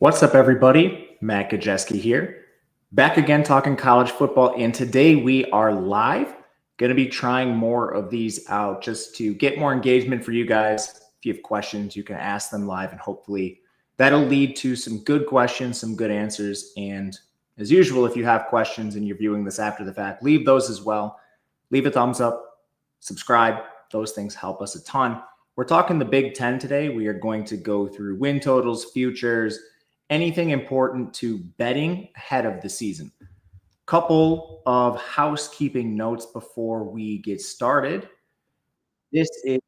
What's up, everybody? Matt Gajewski here. Back again talking college football, and today we are live. Going to be trying more of these out just to get more engagement for you guys. If you have questions, you can ask them live, and hopefully that'll lead to some good questions, some good answers. And as usual, if you have questions and you're viewing this after the fact, leave those as well. Leave a thumbs up, subscribe. Those things help us a ton. We're talking the Big Ten today. We are going to go through win totals, futures, anything important to betting ahead of the season. Couple of housekeeping notes before we get started. This is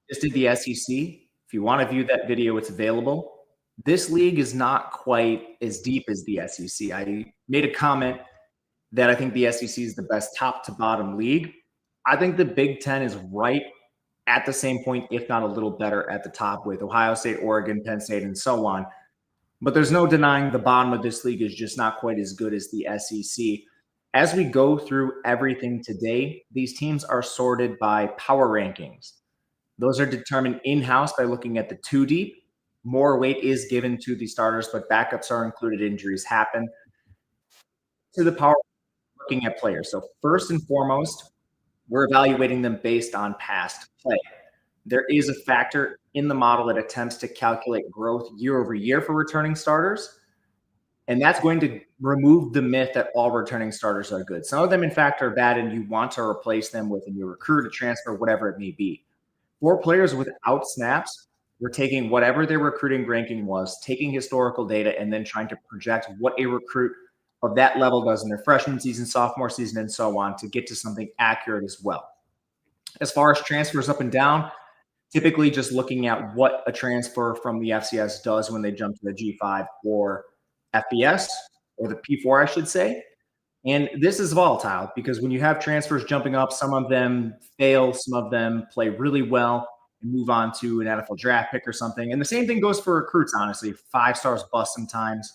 the SEC. If you want to view that video, it's available. This league is not quite as deep as the SEC. I made a comment that I think the SEC is the best top to bottom league. I think the Big Ten is right at the same point, if not a little better at the top with Ohio State, Oregon, Penn State, and so on. But there's no denying the bottom of this league is just not quite as good as the SEC. As we go through everything today, these teams are sorted by power rankings. Those are determined in-house by looking at the two deep. More weight is given to the starters, but backups are included. Injuries happen. To the power, looking at players. So first and foremost, we're evaluating them based on past play. There is a factor in the model that attempts to calculate growth year over year for returning starters, and that's going to remove the myth that all returning starters are good. Some of them, in fact, are bad, and you want to replace them with a new recruit, a transfer, whatever it may be. For players without snaps, we're taking whatever their recruiting ranking was, taking historical data, and then trying to project what a recruit of that level does in their freshman season, sophomore season, and so on to get to something accurate as well. As far as transfers up and down, typically just looking at what a transfer from the FCS does when they jump to the G5 or FBS, or the P4, I should say. And this is volatile because when you have transfers jumping up, some of them fail, some of them play really well and move on to an NFL draft pick or something. And the same thing goes for recruits, honestly. 5 stars bust sometimes.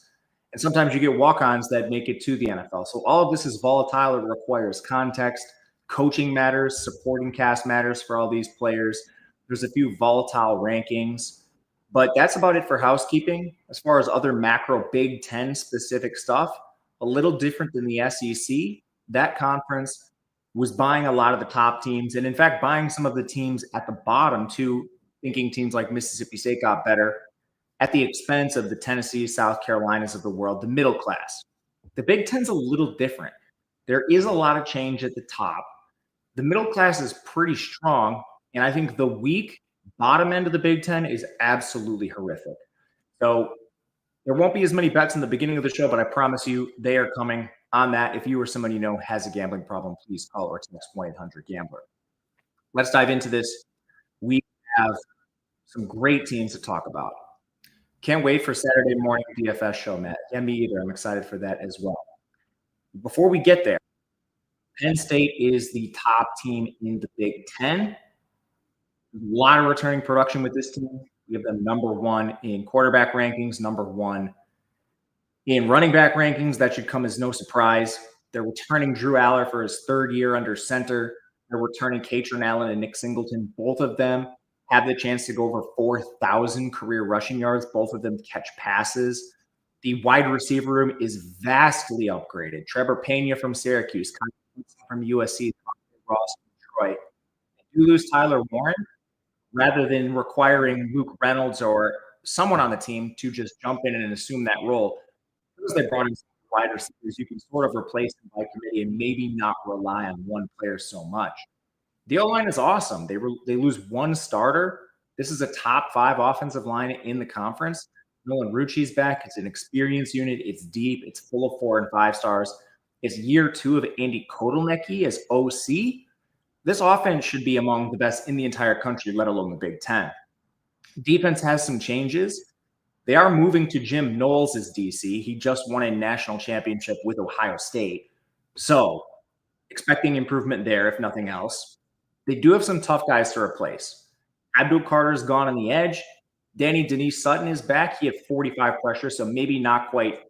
And sometimes you get walk-ons that make it to the NFL. So all of this is volatile. It requires context. Coaching matters. Supporting cast matters for all these players. There's a few volatile rankings. But that's about it for housekeeping. As far as other macro Big Ten specific stuff, a little different than the SEC. That conference was buying a lot of the top teams. And in fact, buying some of the teams at the bottom too, thinking teams like Mississippi State got better at the expense of the Tennessee, South Carolinas of the world, the middle class. The Big Ten's a little different. There is a lot of change at the top. The middle class is pretty strong, and I think the weak bottom end of the Big Ten is absolutely horrific. So there won't be as many bets in the beginning of the show, but I promise you they are coming on that. If you or someone you know has a gambling problem, please call or text 1-800-GAMBLER. Let's dive into this. We have some great teams to talk about. Can't wait for Saturday morning DFS show, Matt. Yeah, me either. I'm excited for that as well. Before we get there, Penn State is the top team in the Big Ten. A lot of returning production with this team. We have them number 1 in quarterback rankings, number 1 in running back rankings. That should come as no surprise. They're returning Drew Aller for his 3rd year under center. They're returning Katron Allen and Nick Singleton. Both of them have the chance to go over 4,000 career rushing yards. Both of them catch passes. The wide receiver room is vastly upgraded. Trevor Pena from Syracuse, from USC, Ross from Detroit. You lose Tyler Warren, rather than requiring Luke Reynolds or someone on the team to just jump in and assume that role. Because they brought in some wide receivers, you can sort of replace them by committee and maybe not rely on one player so much. The O-line is awesome. They lose 1 starter. This is a top 5 offensive line in the conference. Nolan Rucci's back. It's an experienced unit. It's deep. It's full of 4 and 5 stars. It's year 2 of Andy Kotelnicki as OC. This offense should be among the best in the entire country, let alone the Big Ten. Defense has some changes. They are moving to Jim Knowles as DC. He just won a national championship with Ohio State. So expecting improvement there, if nothing else. They do have some tough guys to replace. Abdul Carter's gone on the edge. Danny Denise Sutton is back. He had 45 pressure, so maybe not quite,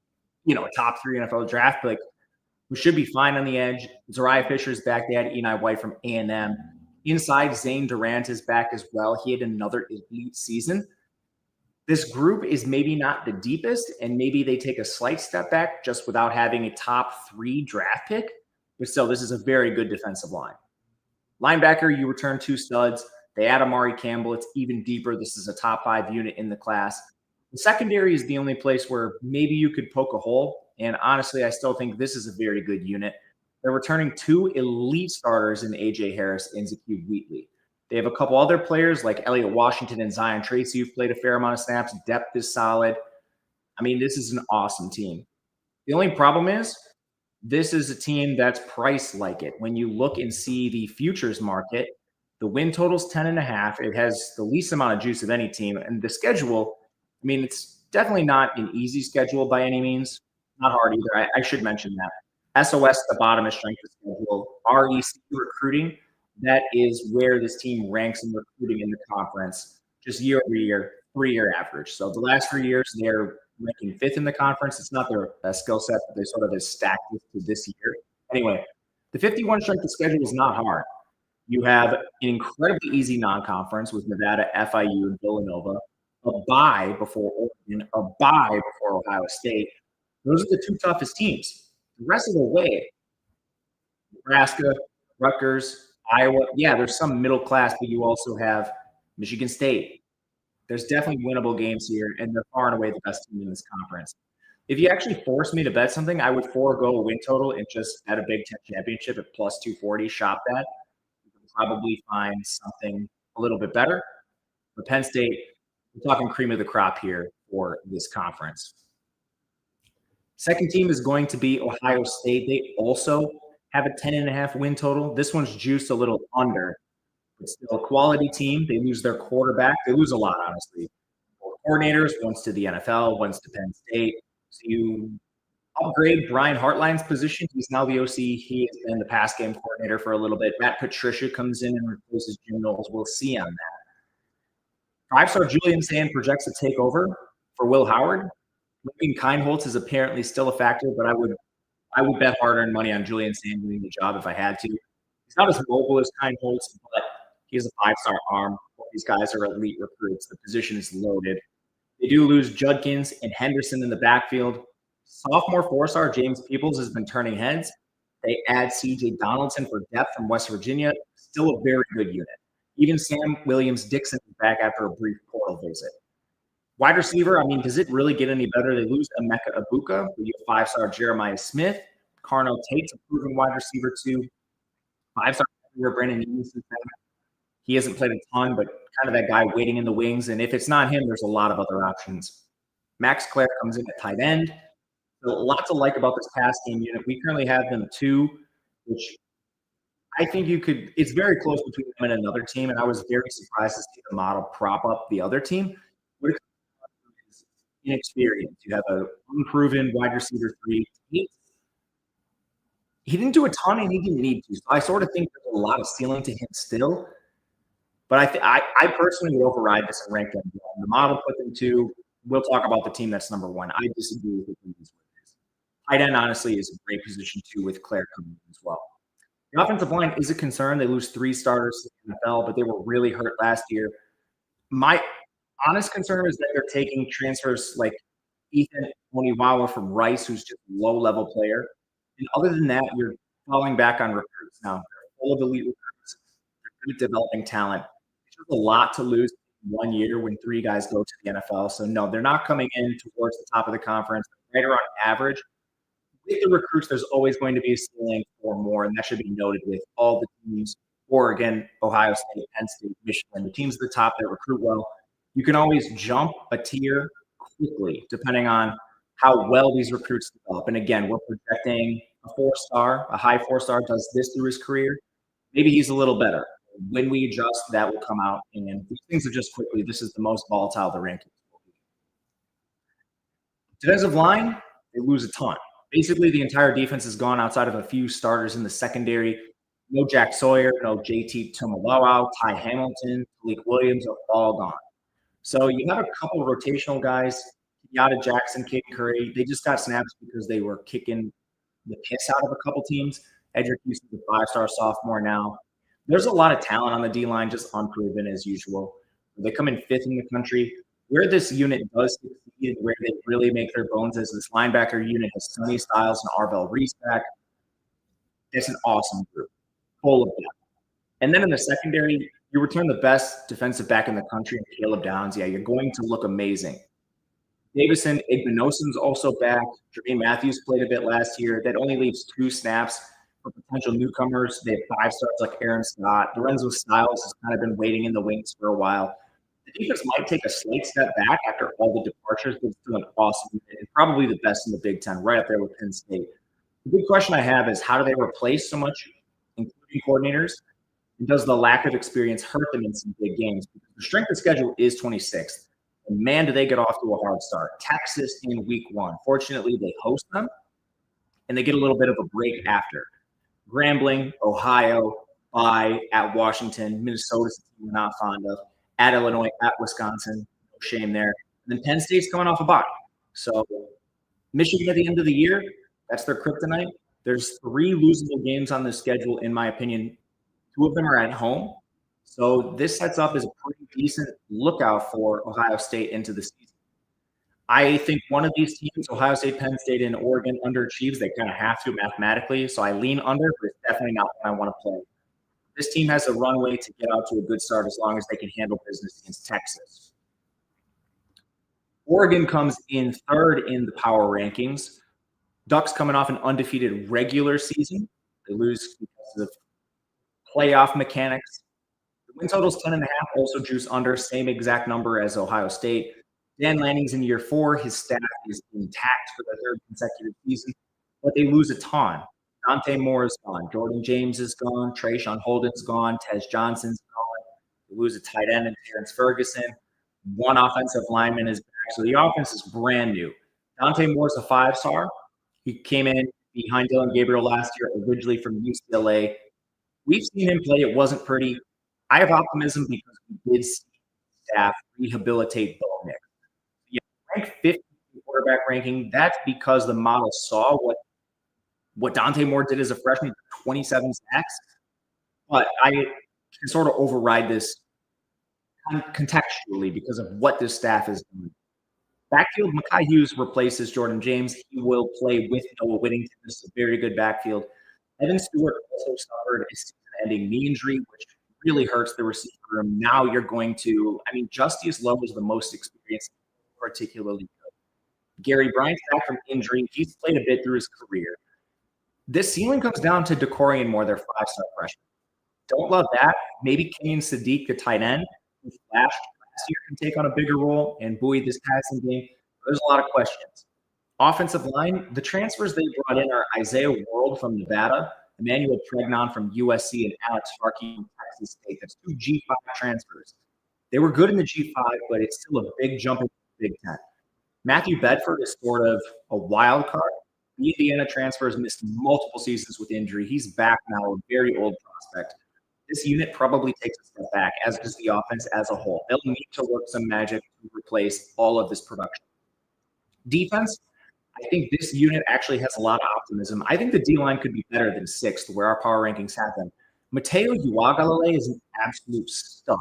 a top 3 NFL draft, but we should be fine on the edge. Zariah Fisher's back. They had Eni White from A&M. Inside, Zane Durant is back as well. He had another elite season. This group is maybe not the deepest, and maybe they take a slight step back just without having a top 3 draft pick. But still, this is a very good defensive line. Linebacker, you return 2 studs. They add Amari Campbell. It's even deeper. This is a top 5 unit in the class. The secondary is the only place where maybe you could poke a hole. And honestly, I still think this is a very good unit. They're returning 2 elite starters in A.J. Harris and Zakee Wheatley. They have a couple other players like Elliott Washington and Zion Tracy who've played a fair amount of snaps. Depth is solid. I mean, this is an awesome team. The only problem is this is a team that's priced like it. When you look and see the futures market, the win total's 10.5. It has the least amount of juice of any team. And the schedule, I mean, it's definitely not an easy schedule by any means. Not hard either. I should mention that. SOS, the bottom is strength of schedule. REC recruiting, that is where this team ranks in recruiting in the conference, just year over year, 3-year average. So the last 3 years, they're ranking 5th in the conference. It's not their best skill set, but they sort of have stacked it to this year. Anyway, the 51 strength of schedule is not hard. You have an incredibly easy non-conference with Nevada, FIU, and Villanova, a bye before Oregon, a bye before Ohio State. Those are the 2 toughest teams. The rest of the way, Nebraska, Rutgers, Iowa, yeah, there's some middle class, but you also have Michigan State. There's definitely winnable games here, and they're far and away the best team in this conference. If you actually force me to bet something, I would forego a win total and just bet a Big Ten championship at plus 240, shop that. You can probably find something a little bit better. But Penn State, we're talking cream of the crop here for this conference. Second team is going to be Ohio State. They also have a 10.5 win total. This one's juiced a little under. It's still a quality team. They lose their quarterback. They lose a lot, honestly. 4 coordinators, one's to the NFL, one's to Penn State. So you upgrade Brian Hartline's position. He's now the OC. He has been the pass game coordinator for a little bit. Matt Patricia comes in and replaces Jim Knowles. We'll see on that. 5-star Julian Sand projects to take over for Will Howard. Lincoln Kindholtz is apparently still a factor, but I would bet hard-earned money on Julian Sand doing the job if I had to. He's not as mobile as Kindholtz, but he has a 5-star arm. These guys are elite recruits. The position is loaded. They do lose Judkins and Henderson in the backfield. Sophomore 4-star James Peoples has been turning heads. They add C.J. Donaldson for depth from West Virginia. Still a very good unit. Even Sam Williams-Dixon is back after a brief portal visit. Wide receiver, I mean, does it really get any better? They lose Emeka Ibuka. You have 5-star Jeremiah Smith. Carnell Tate's a proven wide receiver too. 5-star Brandon Eason. He hasn't played a ton, but kind of that guy waiting in the wings. And if it's not him, there's a lot of other options. Max Clare comes in at tight end. So lots to like about this pass game unit. We currently have them 2, which I think it's very close between them and another team. And I was very surprised to see the model prop up the other team. What is inexperience. You have an unproven wide receiver 3. He didn't do a ton, and he didn't need to. So I sort of think there's a lot of ceiling to him still. But I personally would override this and rank them. The model put them 2. We'll talk about the team that's number 1. I disagree with it. Tight end, honestly, is a great position too with Claire coming in as well. The offensive line is a concern. They lose 3 starters to the NFL, but they were really hurt last year. My honest concern is that they're taking transfers like Ethan Oniwawa from Rice, who's just a low-level player. And other than that, you're falling back on recruits now. They're full of elite recruits. They're good at developing talent. It's just a lot to lose in 1 year when 3 guys go to the NFL. So, no, they're not coming in towards the top of the conference. Right around average. With the recruits, there's always going to be a ceiling for more, and that should be noted with all the teams. Oregon, Ohio State, Penn State, Michigan, the teams at the top that recruit well. You can always jump a tier quickly depending on how well these recruits develop. And again, we're projecting a 4-star, a high 4-star does this through his career. Maybe he's a little better. When we adjust, that will come out. And these things are just quickly. This is the most volatile the rankings will be. Defensive line, they lose a ton. Basically, the entire defense is gone outside of a few starters in the secondary. No Jack Sawyer, no JT Tuimoloau, Ty Hamilton, Malik Williams are all gone. So you have a couple of rotational guys, Kenyatta Jackson, Caden Curry. They just got snaps because they were kicking the piss out of a couple teams. Edric Houston's a 5-star sophomore now. There's a lot of talent on the D-line, just unproven as usual. They come in 5th in the country. Where this unit does succeed and where they really make their bones is this linebacker unit has Sonny Styles and Arvell Reese back. It's an awesome group, full of depth. And then in the secondary, you return the best defensive back in the country, Caleb Downs. Yeah, you're going to look amazing. Davison Igbinosun's also back. Jermaine Matthews played a bit last year. That only leaves 2 snaps for potential newcomers. They have 5 stars like Aaron Scott. Lorenzo Styles has kind of been waiting in the wings for a while. The defense might take a slight step back after all the departures, but it's still an awesome unit and probably the best in the Big Ten, right up there with Penn State. The big question I have is how do they replace so much, including coordinators? And does the lack of experience hurt them in some big games? Because the strength of schedule is 26th. And man, do they get off to a hard start. Texas in week 1. Fortunately, they host them, and they get a little bit of a break after. Grambling, Ohio, bye, at Washington, Minnesota's a team we're not fond of, at Illinois, at Wisconsin, no shame there. And then Penn State's coming off a bye. So Michigan at the end of the year, that's their kryptonite. There's 3 losable games on the schedule, in my opinion. 2 of them are at home. So this sets up as a pretty decent lookout for Ohio State into the season. I think one of these teams, Ohio State, Penn State, and Oregon, underachieves. They kind of have to mathematically. So I lean under, but it's definitely not what I want to play. This team has a runway to get out to a good start as long as they can handle business against Texas. Oregon comes in 3rd in the power rankings. Ducks coming off an undefeated regular season. They lose because of playoff mechanics. The win total's 10.5, also juice under, same exact number as Ohio State. Dan Lanning's in year 4. His staff is intact for the 3rd consecutive season, but they lose a ton. Dante Moore is gone. Jordan James is gone. Trayshawn Holden's gone. Tez Johnson's gone. They lose a tight end in Terrence Ferguson. 1 offensive lineman is back. So the offense is brand new. Dante Moore's a 5-star. He came in behind Dylan Gabriel last year, originally from UCLA. We've seen him play. It wasn't pretty. I have optimism because we did see staff rehabilitate Bo Nix. Yeah, ranked 50th quarterback ranking. That's because the model saw what Dante Moore did as a freshman, 27 sacks. But I can sort of override this contextually because of what this staff is doing. Backfield, Mekhi Hughes replaces Jordan James. He will play with Noah Whittington. This is a very good backfield. Evan Stewart also suffered a season-ending knee injury, which really hurts the receiver room. Now you're going to – Justice Lowe is the most experienced, particularly good. Gary Bryant's back from injury. He's played a bit through his career. This ceiling comes down to DeCorian Moore, their 5-star freshman. Don't love that. Maybe Kenyon Sadiq, the tight end, who flashed last year, can take on a bigger role and buoy this passing game. There's a lot of questions. Offensive line, the transfers they brought in are Isaiah World from Nevada, Emmanuel Pregnon from USC, and Alex Harkey from Texas State. That's 2 G5 transfers. They were good in the G5, but it's still a big jump in the Big Ten. Matthew Bedford is sort of a wild card. The Indiana transfer has missed multiple seasons with injury. He's back now, a very old prospect. This unit probably takes a step back, as does the offense as a whole. They'll need to work some magic to replace all of this production. Defense, I think this unit actually has a lot of optimism. I think the D-line could be better than 6th, where our power rankings have them. Mateo Uiagalelei is an absolute stud.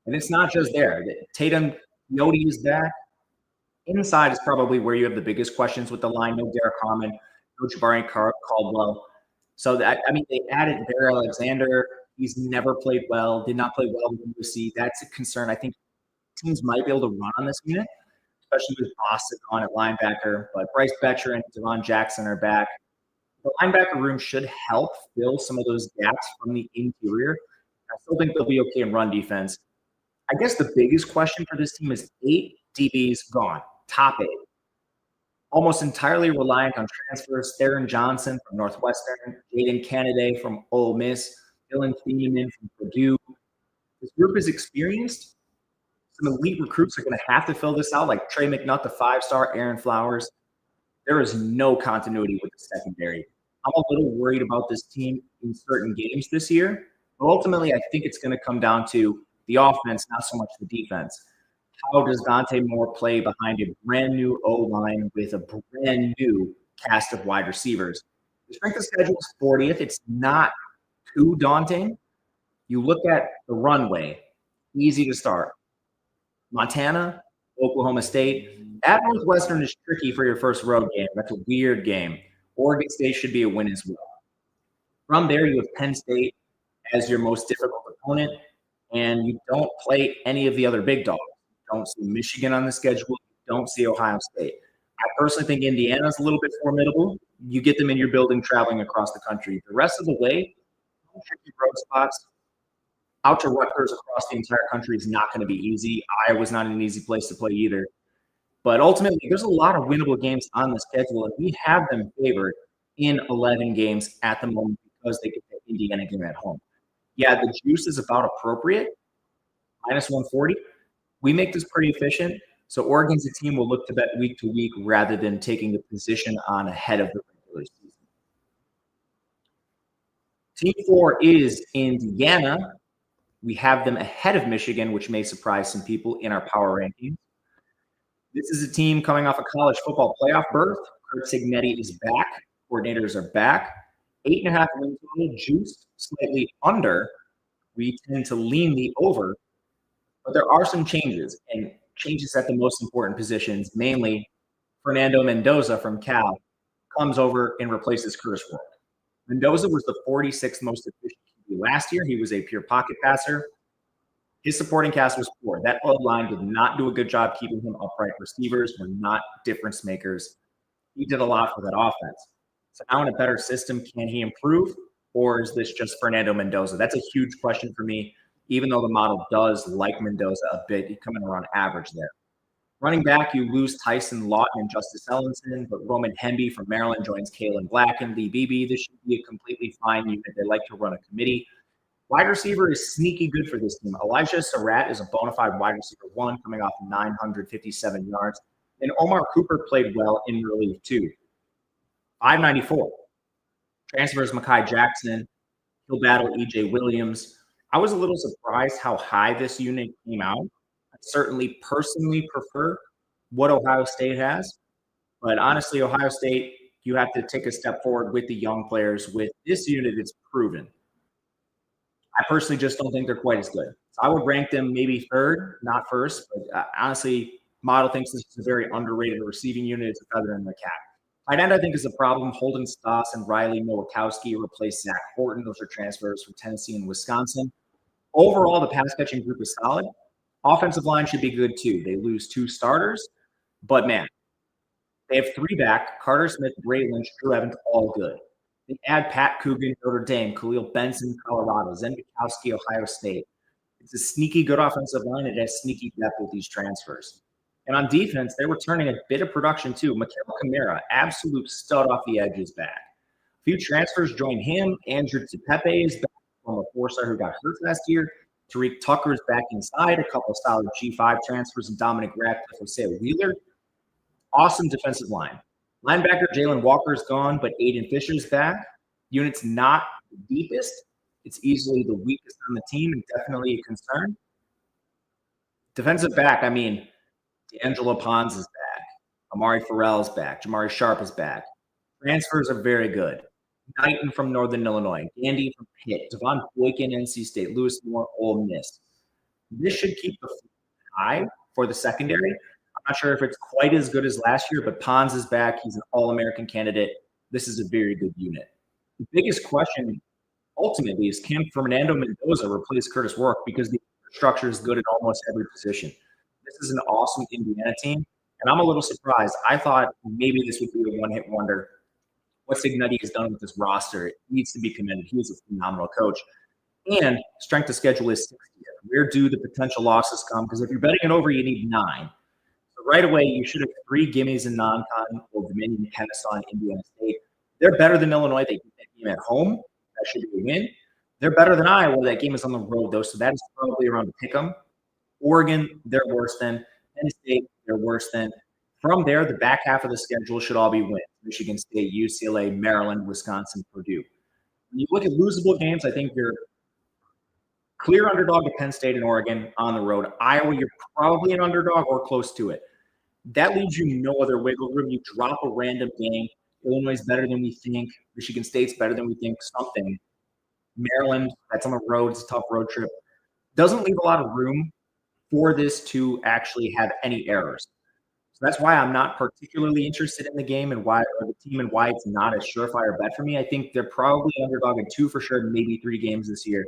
And it's not just there. Tatum Yodi is back. Inside is probably where you have the biggest questions with the line. No Derek Harmon, no Jabari Caldwell. So, they added Bear Alexander. He's never played well, did not play well with USC. That's a concern. I think teams might be able to run on this unit, especially with Boston on at linebacker. But Bryce Betcher and Devon Jackson are back. The linebacker room should help fill some of those gaps from the interior. I still think they'll be okay in run defense. I guess the biggest question for this team is 8 DBs gone, top 8. Almost entirely reliant on transfers. Theron Johnson from Northwestern, Jaden Kennedy from Ole Miss, Dylan Thieneman from Purdue. This group is experienced. Some elite recruits are going to have to fill this out, like Trey McNutt, the 5-star, Aaron Flowers. There is no continuity with the secondary. I'm a little worried about this team in certain games this year, but ultimately I think it's going to come down to the offense, not so much the defense. How does Dante Moore play behind a brand new O-line with a brand new cast of wide receivers? The strength of schedule is 40th. It's not too daunting. You look at the runway, easy to start. Montana, Oklahoma State. At Northwestern is tricky for your first road game. That's a weird game. Oregon State should be a win as well. From there, you have Penn State as your most difficult opponent, and you don't play any of the other big dogs. You don't see Michigan on the schedule. You don't see Ohio State. I personally think Indiana is a little bit formidable. You get them in your building traveling across the country. The rest of the way, tricky road spots. Out to Rutgers across the entire country is not going to be easy. Iowa's not an easy place to play either. But ultimately, there's a lot of winnable games on the schedule, and we have them favored in 11 games at the moment because they get the Indiana game at home. Yeah, the juice is about appropriate, minus 140. We make this pretty efficient. So Oregon's a team we'll look to bet week to week rather than taking the position on ahead of the regular season. Team 4 is Indiana. We have them ahead of Michigan, which may surprise some people in our power rankings. This is a team coming off a college football playoff berth. Kurt Signetti is back. Coordinators are back. 8.5 wins total, juice slightly under. We tend to lean the over, but there are some changes, and changes at the most important positions, mainly Fernando Mendoza from Cal comes over and replaces Curtis Rourke. Mendoza was the 46th most efficient QB last year. He was a pure pocket passer. His supporting cast was poor. That O-line did not do a good job keeping him upright. Receivers were not difference makers. He did a lot for that offense. So now in a better system, can he improve? Or is this just Fernando Mendoza? That's a huge question for me, even though the model does like Mendoza a bit. He's coming around average there. Running back, you lose Tyson Lawton and Justice Ellenson, but Roman Hemby from Maryland joins Kalen Black and Lee Beebe. This should be a completely fine unit. They like to run a committee. Wide receiver is sneaky good for this team. Elijah Surratt is a bona fide wide receiver 1 coming off 957 yards. And Omar Cooper played well in relief too. 594. Transfers Mekhi Jackson. He'll battle E.J. Williams. I was a little surprised how high this unit came out. I certainly personally prefer what Ohio State has. But honestly, Ohio State, you have to take a step forward with the young players. With this unit, it's proven. I personally just don't think they're quite as good. So I would rank them maybe third, not first. But honestly, Model thinks this is a very underrated receiving unit. It's a feather in the cap. Tight end, I think, is a problem. Holden Stoss and Riley Nowakowski replace Zach Horton. Those are transfers from Tennessee and Wisconsin. Overall, the pass-catching group is solid. Offensive line should be good, too. They lose 2 starters. But, man, they have 3 back. Carter Smith, Bray Lynch, Drew Evans, all good. They add Pat Coogan, Notre Dame, Khalil Benson, Colorado, Zen Bukowski, Ohio State. It's a sneaky good offensive line. It has sneaky depth with these transfers. And on defense, they're returning a bit of production too. Mikael Kamara, absolute stud off the edge, is back. A few transfers join him. Andrew Tepepe is back from a 4-star who got hurt last year. Tariq Tucker is back inside. A couple of solid G5 transfers, and Dominic Radcliffe, Hosea Wheeler. Awesome defensive line. Linebacker Jalen Walker is gone, but Aiden Fisher's back. Unit's not the deepest. It's easily the weakest on the team and definitely a concern. Defensive back, I mean, D'Angelo Pons is back. Amari Farrell is back. Jamari Sharp is back. Transfers are very good. Knighton from Northern Illinois. Gandy from Pitt. Devon Boykin, NC State. Lewis Moore, Ole Miss. This should keep the high for the secondary. I'm not sure if it's quite as good as last year, but Pons is back. He's an All-American candidate. This is a very good unit. The biggest question ultimately is, can Fernando Mendoza replace Curtis Rourke, because the structure is good at almost every position. This is an awesome Indiana team, and I'm a little surprised. I thought maybe this would be a one-hit wonder. What Signetti has done with this roster, it needs to be commended. He is a phenomenal coach. And strength of schedule is 60th. Where do the potential losses come? Because if you're betting it over, you need 9. So right away, you should have 3 gimmies in non-con: Old Dominion, Kennesaw, and Indiana State. They're better than Illinois. They get that game at home. That should be a win. They're better than Iowa. That game is on the road, though, so that is probably around to pick them. Oregon, they're worse than. Penn State, they're worse than. From there, the back half of the schedule should all be wins. Michigan State, UCLA, Maryland, Wisconsin, Purdue. When you look at losable games, I think you're clear underdog to Penn State and Oregon on the road. Iowa, you're probably an underdog or close to it. That leaves you no other wiggle room. You drop a random game. Illinois is better than we think. Michigan State's better than we think. Something. Maryland, that's on the road. It's a tough road trip. Doesn't leave a lot of room for this to actually have any errors. So that's why I'm not particularly interested in the game and why, or the team, and why it's not a surefire bet for me. I think they're probably underdog in 2 for sure, maybe 3 games this year.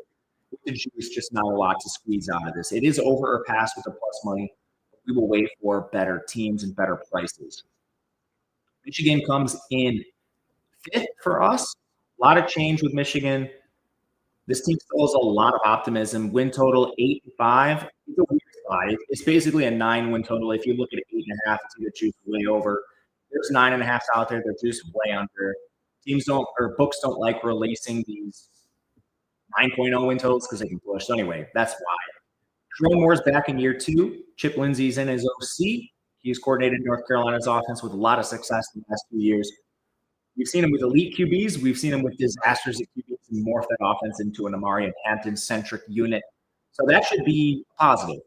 With the juice, just not a lot to squeeze out of this. It is over or pass with the plus money. We will wait for better teams and better prices. Michigan comes in 5th for us. A lot of change with Michigan. This team still has a lot of optimism. Win total 8-5. It's a weird spot. It's basically a 9 win total. If you look at 8.5, it's either juice way over. There's 9.5s out there. They're juice way under. Teams don't, or books don't like releasing these 9.0 win totals because they can push. So anyway, that's why. Jerome Moore's back in year 2. Chip Lindsey's in his OC. He's coordinated North Carolina's offense with a lot of success in the last 2 years. We've seen him with elite QBs. We've seen him with disasters at QBs and morph that offense into an Amari and Hampton-centric unit. So that should be positive.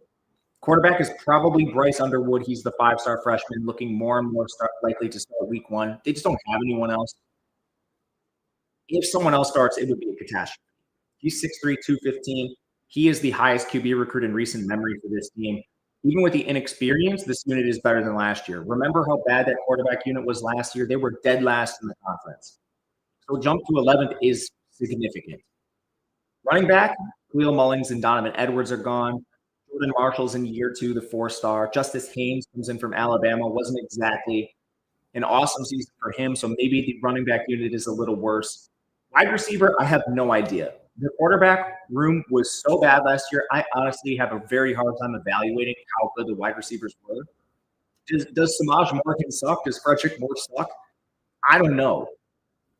Quarterback is probably Bryce Underwood. He's the 5-star freshman, looking more and more likely to start week 1. They just don't have anyone else. If someone else starts, it would be a catastrophe. He's 6'3", 215. He is the highest QB recruit in recent memory for this team. Even with the inexperience, this unit is better than last year. Remember how bad that quarterback unit was last year? They were dead last in the conference. So jump to 11th is significant. Running back, Khalil Mullings and Donovan Edwards are gone. Jordan Marshall's in year 2, the 4-star. Justice Haynes comes in from Alabama. Wasn't exactly an awesome season for him, so maybe the running back unit is a little worse. Wide receiver, I have no idea. The quarterback room was so bad last year, I honestly have a very hard time evaluating how good the wide receivers were. Does Samaj Morgan suck? Does Frederick Moore suck? I don't know.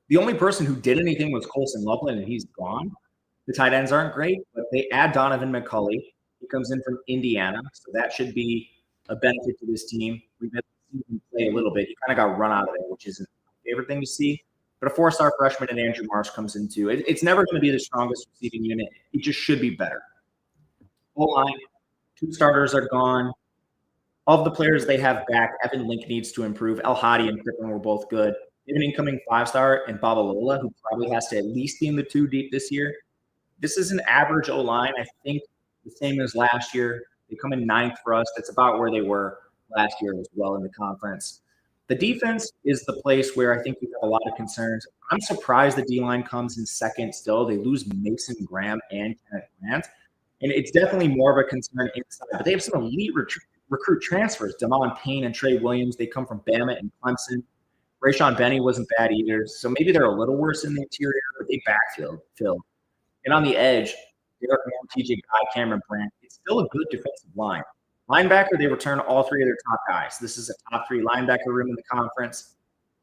The only person who did anything was Colson Loveland, and he's gone. The tight ends aren't great, but they add Donovan McCulley. He comes in from Indiana, so that should be a benefit to this team. We've been seeing him play a little bit. He kind of got run out of there, which isn't my favorite thing to see. But a 4-star freshman and Andrew Marsh comes in too. It's never going to be the strongest receiving unit. It just should be better. O-line, 2 starters are gone. Of the players they have back, Evan Link needs to improve. El Hadi and Crippen were both good. They have an incoming 5-star in Babalola, who probably has to at least be in the 2 deep this year. This is an average O-line, I think, the same as last year. They come in 9th for us. That's about where they were last year as well in the conference. The defense is the place where I think we have a lot of concerns. I'm surprised the D-line comes in 2nd still. They lose Mason Graham and Kenneth Grant. And it's definitely more of a concern inside. But they have some elite recruit transfers. Damon Payne and Trey Williams, they come from Bama and Clemson. Rayshawn Benny wasn't bad either. So maybe they're a little worse in the interior, but they backfill. And on the edge, Derek Moore, TJ Guy, Cameron Brandt. It's still a good defensive line. Linebacker, they return all 3 of their top guys. This is a top 3 linebacker room in the conference.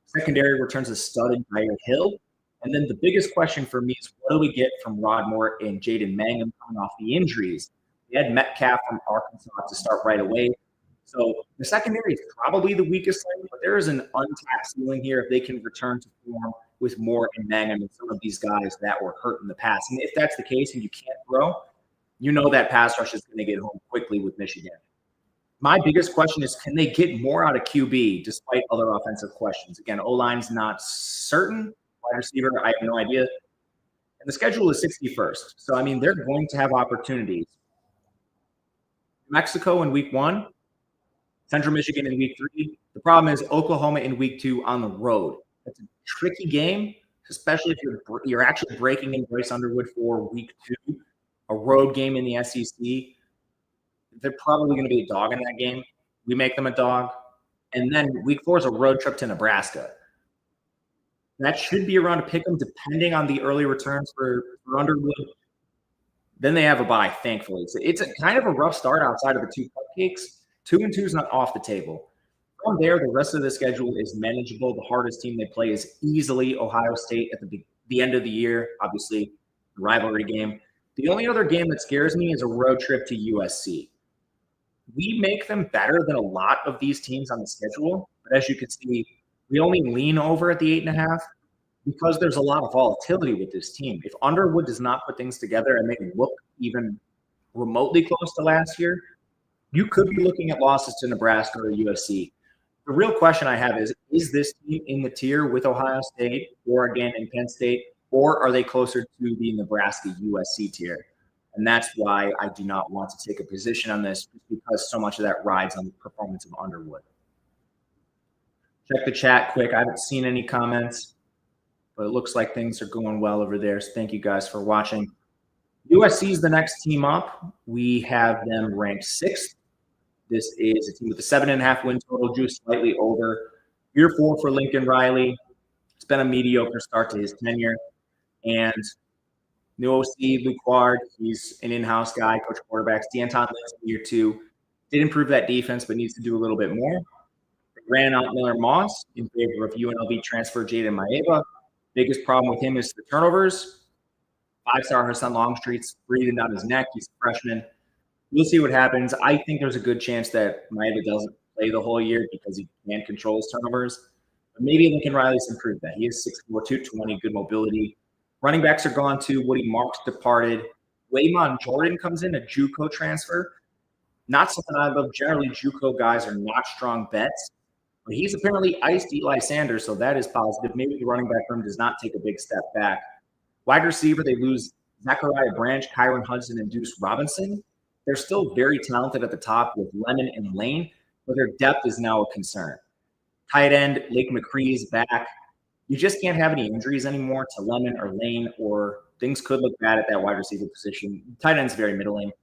Secondary returns a stud in Jair Hill. And then the biggest question for me is, what do we get from Rod Moore and Jaden Mangum coming off the injuries? They had Metcalf from Arkansas to start right away. So the secondary is probably the weakest link, but there is an untapped ceiling here if they can return to form with Moore and Mangum and some of these guys that were hurt in the past. And if that's the case and you can't throw, you know that pass rush is going to get home quickly with Michigan. My biggest question is, can they get more out of QB despite other offensive questions? Again, O-line's not certain. Wide receiver, I have no idea. And the schedule is 61st. So, I mean, they're going to have opportunities. Mexico in week 1, Central Michigan in week 3. The problem is Oklahoma in week 2 on the road. It's a tricky game, especially if you're actually breaking in Bryce Underwood for week 2, a road game in the SEC. They're probably going to be a dog in that game. We make them a dog. And then week 4 is a road trip to Nebraska. That should be around a pick 'em, depending on the early returns for Underwood. Then they have a bye, thankfully. So it's a kind of a rough start outside of the 2 cupcakes. 2-2 is not off the table. From there, the rest of the schedule is manageable. The hardest team they play is easily Ohio State at the end of the year, obviously, the rivalry game. The only other game that scares me is a road trip to USC. We make them better than a lot of these teams on the schedule. But as you can see, we only lean over at the 8.5 because there's a lot of volatility with this team. If Underwood does not put things together and make it look even remotely close to last year, you could be looking at losses to Nebraska or USC. The real question I have is this team in the tier with Ohio State, Oregon, and Penn State, or are they closer to the Nebraska USC tier? And that's why I do not want to take a position on this, because so much of that rides on the performance of Underwood. Check the chat quick. I haven't seen any comments, but it looks like things are going well over there. So thank you guys for watching. USC is the next team up. We have them ranked 6th. This is a team with a 7.5 win total, just slightly over. Year 4 for Lincoln Riley. It's been a mediocre start to his tenure. And new OC, Luke Ward, he's an in-house guy, coach quarterbacks. D'Anton Lynch in year 2. Did improve that defense, but needs to do a little bit more. Ran out Miller Moss in favor of UNLV transfer Jaden Maeva. Biggest problem with him is the turnovers. 5-star Hassan Longstreet's breathing down his neck. He's a freshman. We'll see what happens. I think there's a good chance that Maeva doesn't play the whole year because he can't control his turnovers. But maybe Lincoln Riley's improved that. He is 6'4", 220, good mobility. Running backs are gone too. Woody Marks departed. Waymon Jordan comes in, a JUCO transfer. Not something I love. Generally, JUCO guys are not strong bets. But he's apparently iced Eli Sanders, so that is positive. Maybe the running back room does not take a big step back. Wide receiver, they lose Zachariah Branch, Kyron Hudson, and Deuce Robinson. They're still very talented at the top with Lemon and Lane, but their depth is now a concern. Tight end, Lake McCree is back. You just can't have any injuries anymore to Lemon or Lane, or things could look bad at that wide receiver position. Tight end's very middling.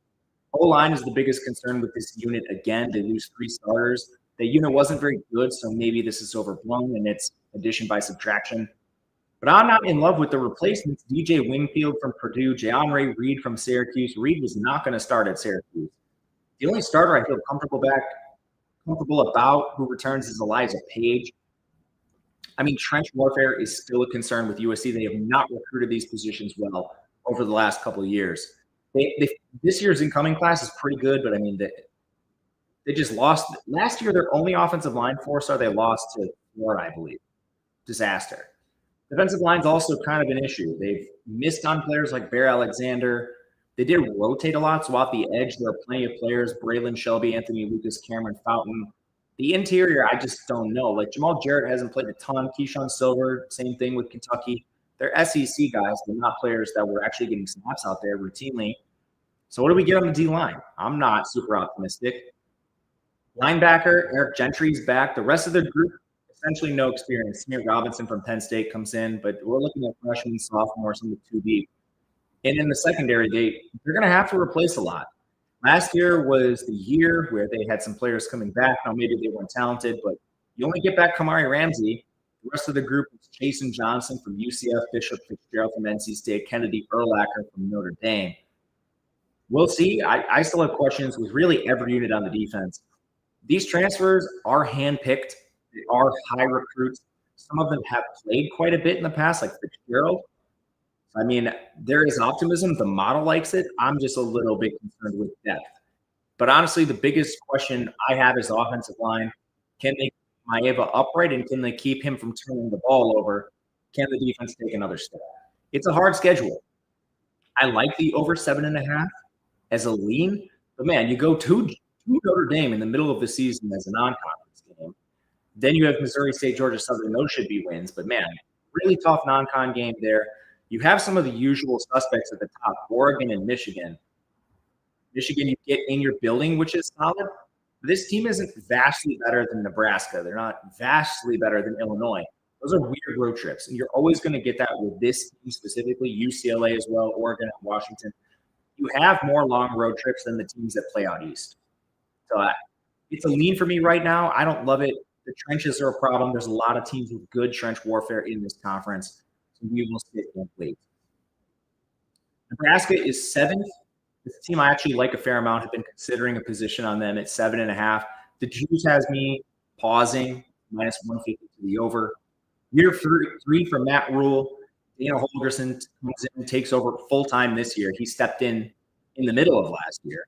O-line is the biggest concern with this unit again. They lose 3 starters. The unit wasn't very good, so maybe this is overblown and it's addition by subtraction. But I'm not in love with the replacements. DJ Wingfield from Purdue, Ja'Onre Reed from Syracuse. Reed was not going to start at Syracuse. The only starter I feel comfortable about who returns is Elijah Page. I mean, trench warfare is still a concern with USC. They have not recruited these positions well over the last couple of years. This year's incoming class is pretty good, but I mean, they just lost. Last year, their only offensive line 4-star, they lost to Florida, I believe. Disaster. Defensive line's also kind of an issue. They've missed on players like Bear Alexander. They did rotate a lot, so off the edge, there are plenty of players. Braylon Shelby, Anthony Lucas, Cameron Fountain. The interior, I just don't know. Like, Jamal Jarrett hasn't played a ton. Keyshawn Silver, same thing with Kentucky. They're SEC guys. They're not players that were actually getting snaps out there routinely. So what do we get on the D-line? I'm not super optimistic. Linebacker, Eric Gentry's back. The rest of the group, essentially no experience. Samir Robinson from Penn State comes in, but we're looking at freshmen, sophomores, some of the 2 deep. And in the secondary, they're going to have to replace a lot. Last year was the year where they had some players coming back. Now, maybe they weren't talented, but you only get back Kamari Ramsey. The rest of the group is Jason Johnson from UCF, Bishop Fitzgerald from NC State, Kennedy Urlacher from Notre Dame. We'll see. I still have questions with really every unit on the defense. These transfers are handpicked. They are high recruits. Some of them have played quite a bit in the past, like Fitzgerald. I mean, there is optimism. The model likes it. I'm just a little bit concerned with depth. But honestly, the biggest question I have is the offensive line. Can they keep Maeva upright, and can they keep him from turning the ball over? Can the defense take another step? It's a hard schedule. I like the over 7.5 as a lean, but man, you go to Notre Dame in the middle of the season as a non-conference game. Then you have Missouri State, Georgia Southern. Those should be wins. But man, really tough non-con game there. You have some of the usual suspects at the top, Oregon and Michigan. Michigan, you get in your building, which is solid. This team isn't vastly better than Nebraska. They're not vastly better than Illinois. Those are weird road trips, and you're always going to get that with this team specifically, UCLA as well, Oregon and Washington. You have more long road trips than the teams that play out east. So it's a lean for me right now. I don't love it. The trenches are a problem. There's a lot of teams with good trench warfare in this conference. So we will sit and wait. Nebraska is 7th. This team I actually like a fair amount. Have been considering a position on them at 7.5. The juice has me pausing, -150 to the over. Year 3 for Matt Rule. Dana Holgerson comes in and takes over full-time this year. He stepped in the middle of last year.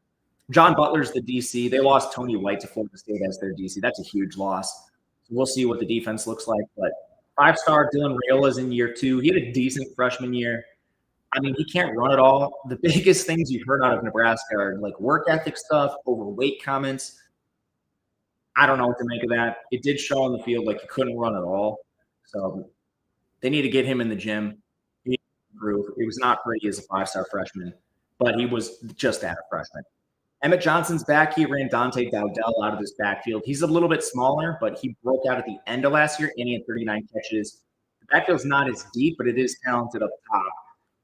John Butler's the DC. They lost Tony White to Florida State as their DC. That's a huge loss. So we'll see what the defense looks like. But 5-star Dylan Raiola's in year 2. He had a decent freshman year. I mean, he can't run it all. The biggest things you've heard out of Nebraska are like work ethic stuff, overweight comments. I don't know what to make of that. It did show on the field like he couldn't run at all. So they need to get him in the gym. He needs to improve. It was not pretty as a 5-star freshman. but he was just at a freshman. Emmett Johnson's back. He ran Dante Dowdell out of this backfield. He's a little bit smaller, but he broke out at the end of last year, and he had 39 catches. The backfield's not as deep, but it is talented up top.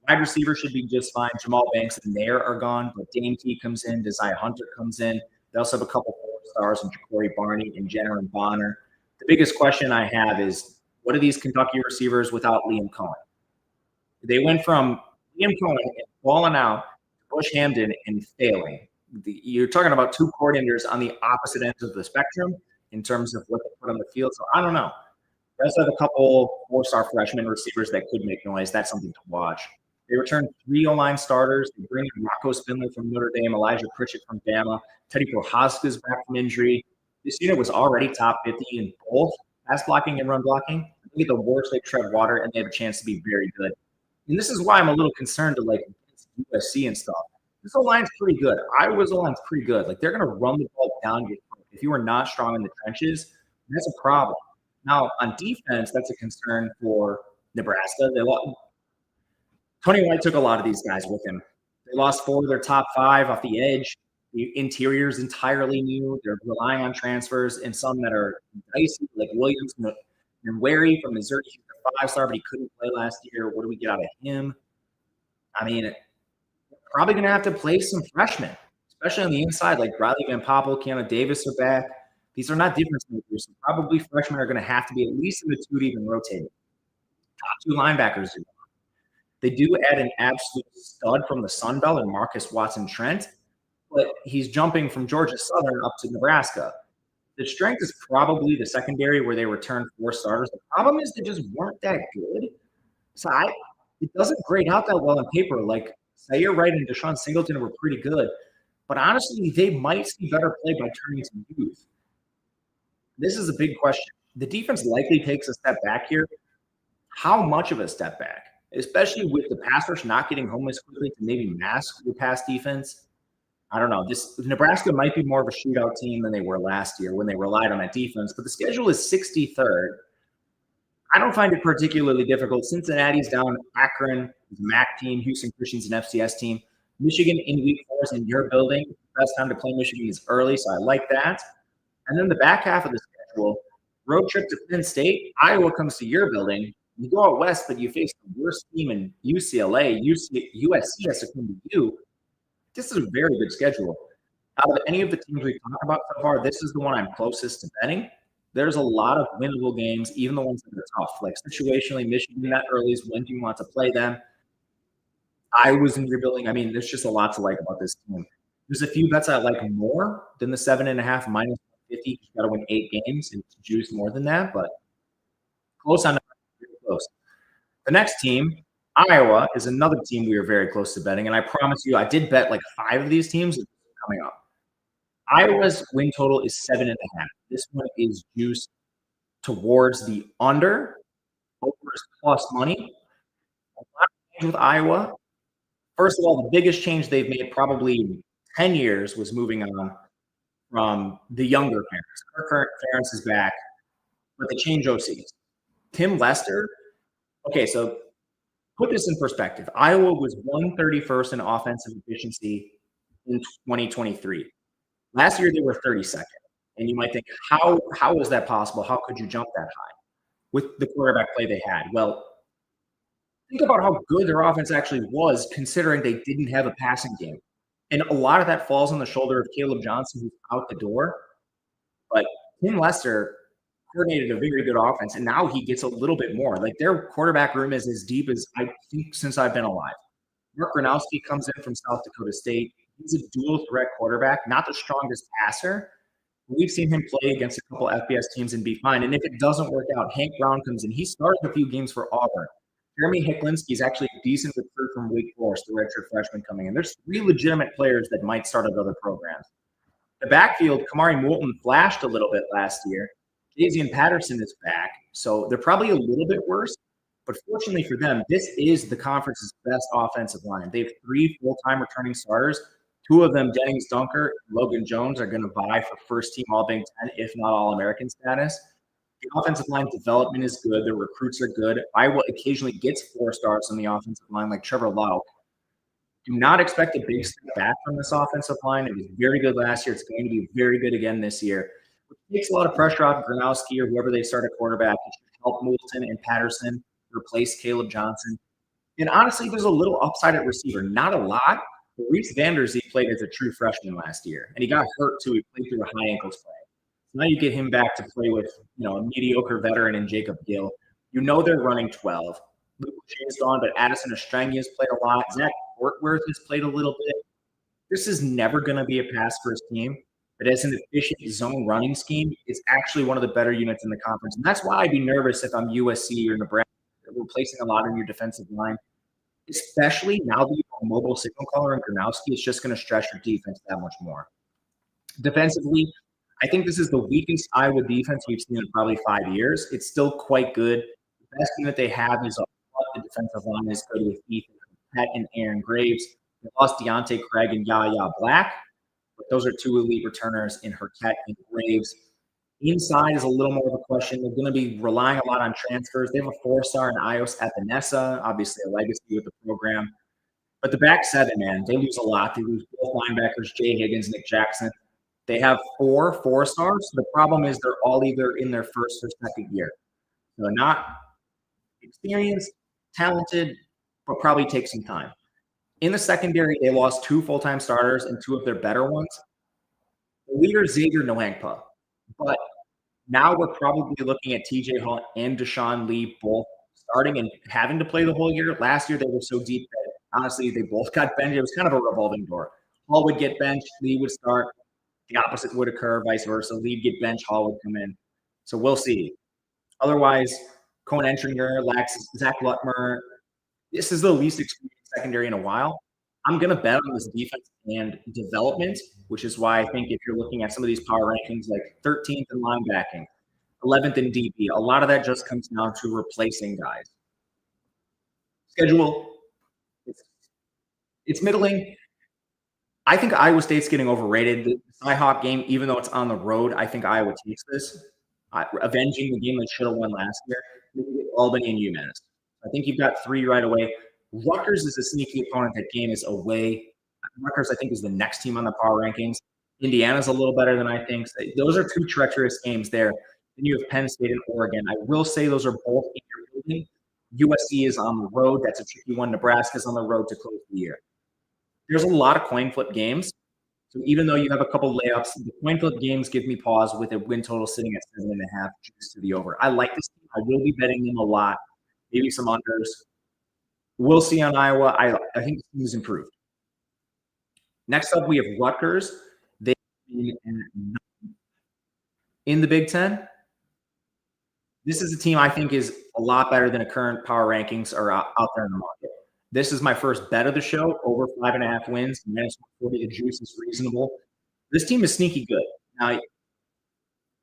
Wide receiver should be just fine. Jamal Banks and Nair are gone, but Dame Key comes in. Desire Hunter comes in. They also have a couple 4-stars in Ja'Cory Barney and Jenner and Bonner. The biggest question I have is, what are these Kentucky receivers without Liam Cohen? They went from Liam Cohen falling out to Bush Hamden and failing. You're talking about two coordinators on the opposite ends of the spectrum in terms of what they put on the field. So I don't know. They also have a couple 4-star freshman receivers that could make noise. That's something to watch. They returned 3 O-line starters. They bring in Rocco Spindler from Notre Dame, Elijah Pritchett from Bama, Teddy Prohaska's back from injury. This unit was already top 50 in both pass blocking and run blocking. I think at the worst, they tread water, and they have a chance to be very good. And this is why I'm a little concerned to like USC and stuff. This O-line's pretty good. Iowa's O-line's pretty good. Like, they're going to run the ball down your throat. If you are not strong in the trenches, that's a problem. Now, on defense, that's a concern for Nebraska. Tony White took a lot of these guys with him. They lost 4 of their top 5 off the edge. The interior's entirely new. They're relying on transfers and some that are dicey, like Williams and Wary from Missouri. He's a 5-star, but he couldn't play last year. What do we get out of him? I mean, probably going to have to play some freshmen, especially on the inside, like Riley Van Poppel, Keanu Davis are back. These are not difference makers. So probably freshmen are going to have to be at least in the 2 to even rotate. Top 2 linebackers. They do add an absolute stud from the Sun Belt and Marcus Watson-Trent, but he's jumping from Georgia Southern up to Nebraska. The strength is probably the secondary where they returned 4 starters. The problem is they just weren't that good. So it doesn't grade out that well on paper. Like, Zaire Wright and Deshaun Singleton were pretty good, but honestly, they might see better play by turning to youth. This is a big question. The defense likely takes a step back here. How much of a step back? Especially with the pass rush not getting home as quickly to maybe mask your pass defense. I don't know. Nebraska might be more of a shootout team than they were last year when they relied on that defense, but the schedule is 63rd. I don't find it particularly difficult. Cincinnati's down, Akron is a MAC team, Houston Christian's an FCS team. Michigan in week 4 is in your building. The best time to play Michigan is early, so I like that. And then the back half of the schedule, road trip to Penn State, Iowa comes to your building. You go out west, but you face the worst team in UCLA. USC has to come to you. This is a very good schedule. Out of any of the teams we've talked about so far, this is the one I'm closest to betting. There's a lot of winnable games, even the ones that are tough. Like situationally, Michigan that early is when do you want to play them? Iowa's in your building. I mean, there's just a lot to like about this team. There's a few bets I like more than the 7.5 minus 50. You've got to win 8 games and juice more than that, but close on. Close. The next team, Iowa, is another team we are very close to betting, and I promise you, I did bet like 5 of these teams coming up. Iowa's win total is 7.5. This one is juiced towards the under. Over is plus money. A lot of change with Iowa. First of all, the biggest change they've made probably 10 years was moving on from the younger parents. Kirk Ferentz is back, but they change OCs. Tim Lester. Okay, so put this in perspective. Iowa was 131st in offensive efficiency in 2023. Last year, they were 32nd. And you might think, how is that possible? How could you jump that high with the quarterback play they had? Well, think about how good their offense actually was, considering they didn't have a passing game. And a lot of that falls on the shoulder of Caleb Johnson, who's out the door. But Tim Lester coordinated a very good offense, and now he gets a little bit more. Like, their quarterback room is as deep as I think since I've been alive. Mark Gronowski comes in from South Dakota State. He's a dual threat quarterback, not the strongest passer. We've seen him play against a couple FBS teams and be fine. And if it doesn't work out, Hank Brown comes in. He started a few games for Auburn. Jeremy Hicklinski is actually a decent recruit from Wake Forest, the redshirt freshman coming in. There's 3 legitimate players that might start at other programs. The backfield, Kamari Moulton flashed a little bit last year. Dazian Patterson is back, so they're probably a little bit worse. But fortunately for them, this is the conference's best offensive line. They have 3 full-time returning starters. 2 of them, Dennings Dunker and Logan Jones, are going to vie for first-team All-Big Ten, if not All-American status. The offensive line development is good. The recruits are good. Iowa occasionally gets 4 stars on the offensive line, like Trevor Lauck. Do not expect a big step back from this offensive line. It was very good last year. It's going to be very good again this year. It takes a lot of pressure off Gajewski or whoever they start at quarterback. It should help Moulton and Patterson replace Caleb Johnson. And honestly, there's a little upside at receiver. Not a lot. But Reese Vanderzee played as a true freshman last year, and he got hurt too. He played through a high ankle sprain. So now you get him back to play with, a mediocre veteran in Jacob Gill. They're running 12. Luke Shane's gone, but Addison Ostrangi has played a lot. Zach Portworth has played a little bit. This is never going to be a pass-first team, but as an efficient zone running scheme, it's actually one of the better units in the conference. And that's why I'd be nervous if I'm USC or Nebraska. We're placing a lot on your defensive line, especially now that you have a mobile signal caller and Gronowski. It's just going to stress your defense that much more. Defensively, I think this is the weakest Iowa defense we've seen in probably 5 years. It's still quite good. The best thing that they have is the defensive line is good with Ethan Pett and Aaron Graves. They lost Deontay Craig and Yaya Black, but those are two elite returners in Herket and Graves. Inside is a little more of a question. They're going to be relying a lot on transfers. They have a 4-star in Ios Athanessa, obviously a legacy with the program. But the back seven, man, they lose a lot. They lose both linebackers, Jay Higgins, Nick Jackson. They have 4-stars. The problem is they're all either in their first or second year. So they're not experienced, talented, but probably take some time. In the secondary, they lost 2 full-time starters and 2 of their better ones. The leader, Xavier Nwangpa. But now we're probably looking at TJ Hunt and Deshaun Lee both starting and having to play the whole year. Last year, they were so deep that, honestly, they both got benched. It was kind of a revolving door. Hall would get benched, Lee would start. The opposite would occur, vice versa. Lee'd get benched, Hall would come in. So we'll see. Otherwise, Cohen Entringer, Zach Lutmer. This is the least experienced secondary in a while. I'm going to bet on this defense and development, which is why I think if you're looking at some of these power rankings, like 13th in linebacking, 11th in DB, a lot of that just comes down to replacing guys. Schedule, it's middling. I think Iowa State's getting overrated. The Cyhawk game, even though it's on the road, I think Iowa takes this. Avenging the game that should have won last year. Albany and UMass. I think you've got 3 right away. Rutgers is a sneaky opponent. That game is away. Rutgers, I think, is the next team on the power rankings. Indiana's a little better than I think. So those are 2 treacherous games there. Then you have Penn State and Oregon. I will say those are both in your building. USC is on the road. That's a tricky one. Nebraska's on the road to close the year. There's a lot of coin flip games. So even though you have a couple layups, the coin flip games give me pause with a win total sitting at 7.5 juice to the over. I like this team. I will be betting them a lot. Maybe some unders. We'll see on Iowa. I think the team is improved. Next up, we have Rutgers. They in the Big Ten. This is a team I think is a lot better than the current power rankings are out there in the market. This is my first bet of the show, over 5.5 wins. -140, the juice is reasonable. This team is sneaky good. Now,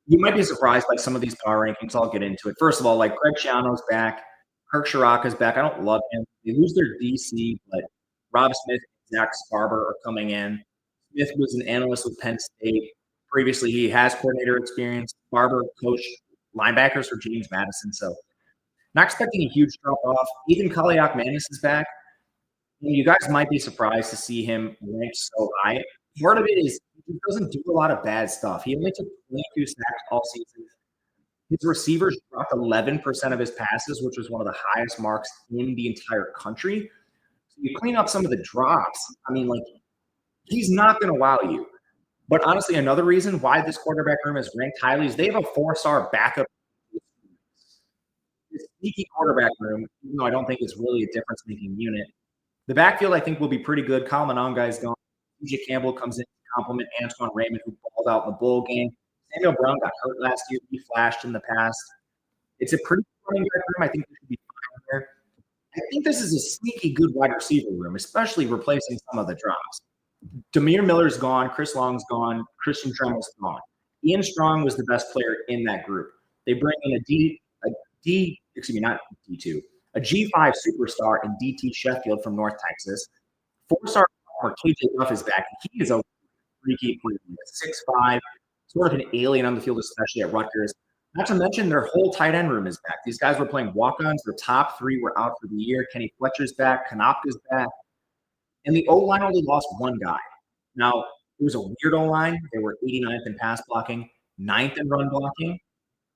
you might be surprised by some of these power rankings. I'll get into it. First of all, like Greg Schiano's back. Kirk Shiraka's back. I don't love him. They lose their DC, but Rob Smith and Zach Sparber are coming in. Smith was an analyst with Penn State. Previously, he has coordinator experience. Sparber coached linebackers for James Madison. So not expecting a huge drop-off. Even Kaliak-Manis is back. And you guys might be surprised to see him ranked so high. Part of it is he doesn't do a lot of bad stuff. He only took 22 sacks all season. His receivers dropped 11% of his passes, which was one of the highest marks in the entire country. So you clean up some of the drops. I mean, he's not going to wow you. But honestly, another reason why this quarterback room is ranked highly is they have a 4-star backup. This sneaky quarterback room, even though I don't think it's really a difference-making unit. The backfield, I think, will be pretty good. Kyle Mononga is gone. TJ Campbell comes in to complement Antoine Raymond, who balled out in the bowl game. Samuel Brown got hurt last year. He flashed in the past. It's a pretty good running back room. I think they should be fine there. I think this is a sneaky good wide receiver room, especially replacing some of the drops. Demir Miller's gone. Chris Long's gone. Christian Tremel's gone. Ian Strong was the best player in that group. They bring in a G5 superstar in DT Sheffield from North Texas. 4-star KJ Duff is back. He is a freaky player. 6'5", sort of an alien on the field, especially at Rutgers. Not to mention their whole tight end room is back. These guys were playing walk-ons. Their top 3 were out for the year. Kenny Fletcher's back. Konopka's back. And the O-line only lost one guy. Now, it was a weird O-line. They were 89th in pass blocking, 9th in run blocking,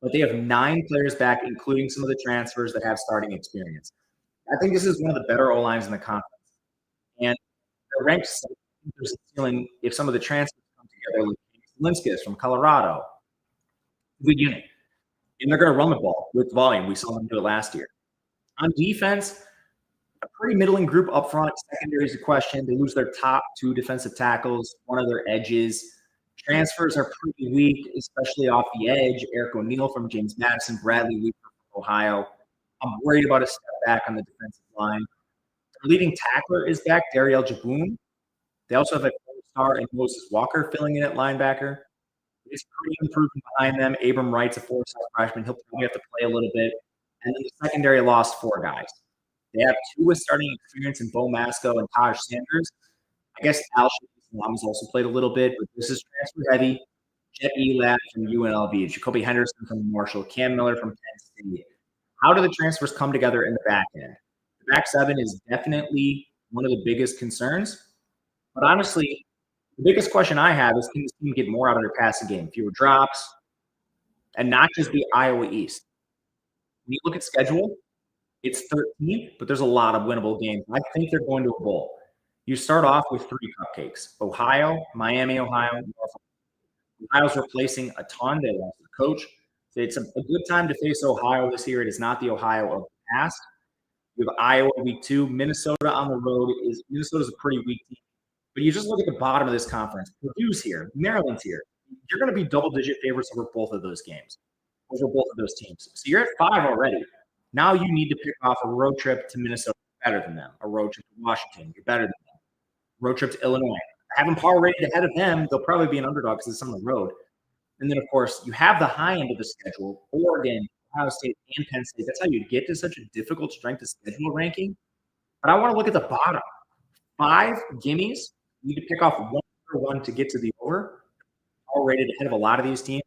but they have 9 players back, including some of the transfers that have starting experience. I think this is one of the better O-lines in the conference. And they're ranked second. There's a ceiling if some of the transfers come together, like Linskus from Colorado. Good unit. And they're going to run the ball with volume. We saw them do it last year. On defense, a pretty middling group up front. Secondary is a question. They lose their top 2 defensive tackles, one of their edges. Transfers are pretty weak, especially off the edge. Eric O'Neal from James Madison, Bradley Weaver from Ohio. I'm worried about a step back on the defensive line. Their leading tackler is back, Dariel Jaboon. They also have a 4-star and Moses Walker filling in at linebacker. It's pretty improving behind them. Abram Wright's a 4-star freshman. He'll probably have to play a little bit. And then the secondary lost 4 guys. They have 2 with starting experience in Bo Masco and Taj Sanders. I guess Al Shahid's also played a little bit, but this is transfer heavy. Jet Elad from UNLV, Jacoby Henderson from Marshall, Cam Miller from Penn State. How do the transfers come together in the back end? The back 7 is definitely one of the biggest concerns. But honestly, the biggest question I have is, can this team get more out of their passing game? Fewer drops, and not just the Iowa East. When you look at schedule, it's 13th, but there's a lot of winnable games. I think they're going to a bowl. You start off with 3 cupcakes: Ohio, Miami, Ohio, Norfolk. Ohio's replacing a ton. They lost their coach. So it's a good time to face Ohio this year. It is not the Ohio of the past. You have Iowa week 2. Minnesota on the road. Minnesota's a pretty weak team. But you just look at the bottom of this conference. Purdue's here. Maryland's here. You're going to be double-digit favorites over both of those games, over both of those teams. So you're at 5 already. Now you need to pick off a road trip to Minnesota. Better than them. A road trip to Washington. You're better than them. Road trip to Illinois. Have them power rated ahead of them. They'll probably be an underdog because it's on the road. And then, of course, you have the high end of the schedule: Oregon, Ohio State, and Penn State. That's how you get to such a difficult strength of schedule ranking. But I want to look at the bottom. 5 gimmies. You need to pick off one to get to the over. All rated ahead of a lot of these teams.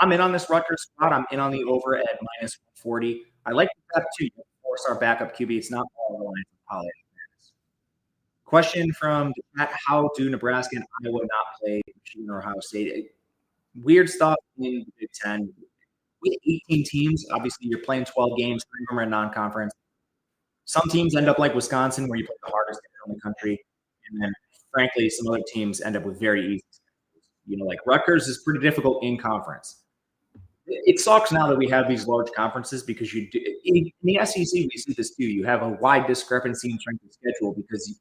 I'm in on this Rutgers spot. I'm in on the over at -140. I like the step 2. 4-star backup QB. It's not all reliant on Pollard. Question from the chat: how do Nebraska and Iowa not play Michigan or Ohio State? Weird stuff in the Big Ten. With 18 teams, obviously you're playing 12 games. 3 of them are non-conference. Some teams end up like Wisconsin, where you play the hardest game in the country. And then, frankly, some other teams end up with very easy schedules. Like Rutgers is pretty difficult in conference. It sucks now that we have these large conferences because in the SEC, we see this too. You have a wide discrepancy in strength of schedule because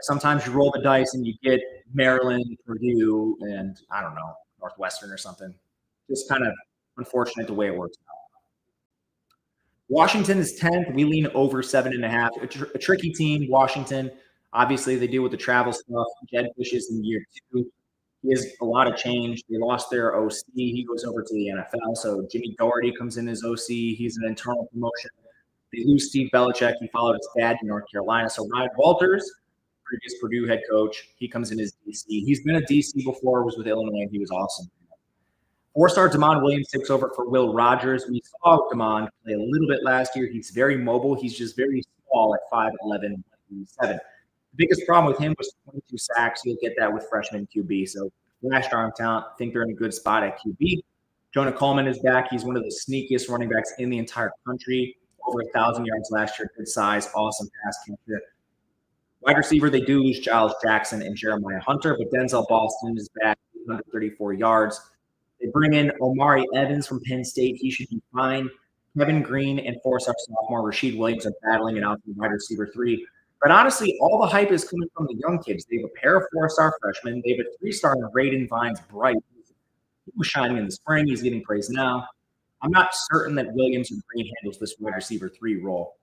sometimes you roll the dice and you get Maryland, Purdue, and I don't know, Northwestern or something. Just kind of unfortunate the way it works out. Washington is 10th. We lean over 7.5. A tricky team, Washington. Obviously, they deal with the travel stuff. Jed Fish is in year 2. He has a lot of change. They lost their OC. He goes over to the NFL. So Jimmy Doherty comes in as OC. He's an internal promotion. They lose Steve Belichick. He followed his dad in North Carolina. So Ryan Walters, previous Purdue head coach, he comes in as DC. He's been a DC before, was with Illinois. He was awesome. 4-star Damon Williams takes over for Will Rogers. We saw Damon play a little bit last year. He's very mobile. He's just very small at 5'11", 137. The biggest problem with him was 22 sacks. You'll get that with freshman QB. So flash arm talent. I think they're in a good spot at QB. Jonah Coleman is back. He's one of the sneakiest running backs in the entire country. Over 1,000 yards last year. Good size. Awesome pass catcher. Wide receiver, they do lose Giles Jackson and Jeremiah Hunter, but Denzel Boston is back, 134 yards. They bring in Omari Evans from Penn State. He should be fine. Kevin Green and 4-star sophomore Rashid Williams are battling it out for wide receiver 3. But honestly, all the hype is coming from the young kids. They have a pair of 4-star freshmen. They have a 3-star Raiden Vines Bright. He was shining in the spring. He's getting praise now. I'm not certain that Williams or Green handles this wide receiver 3 role.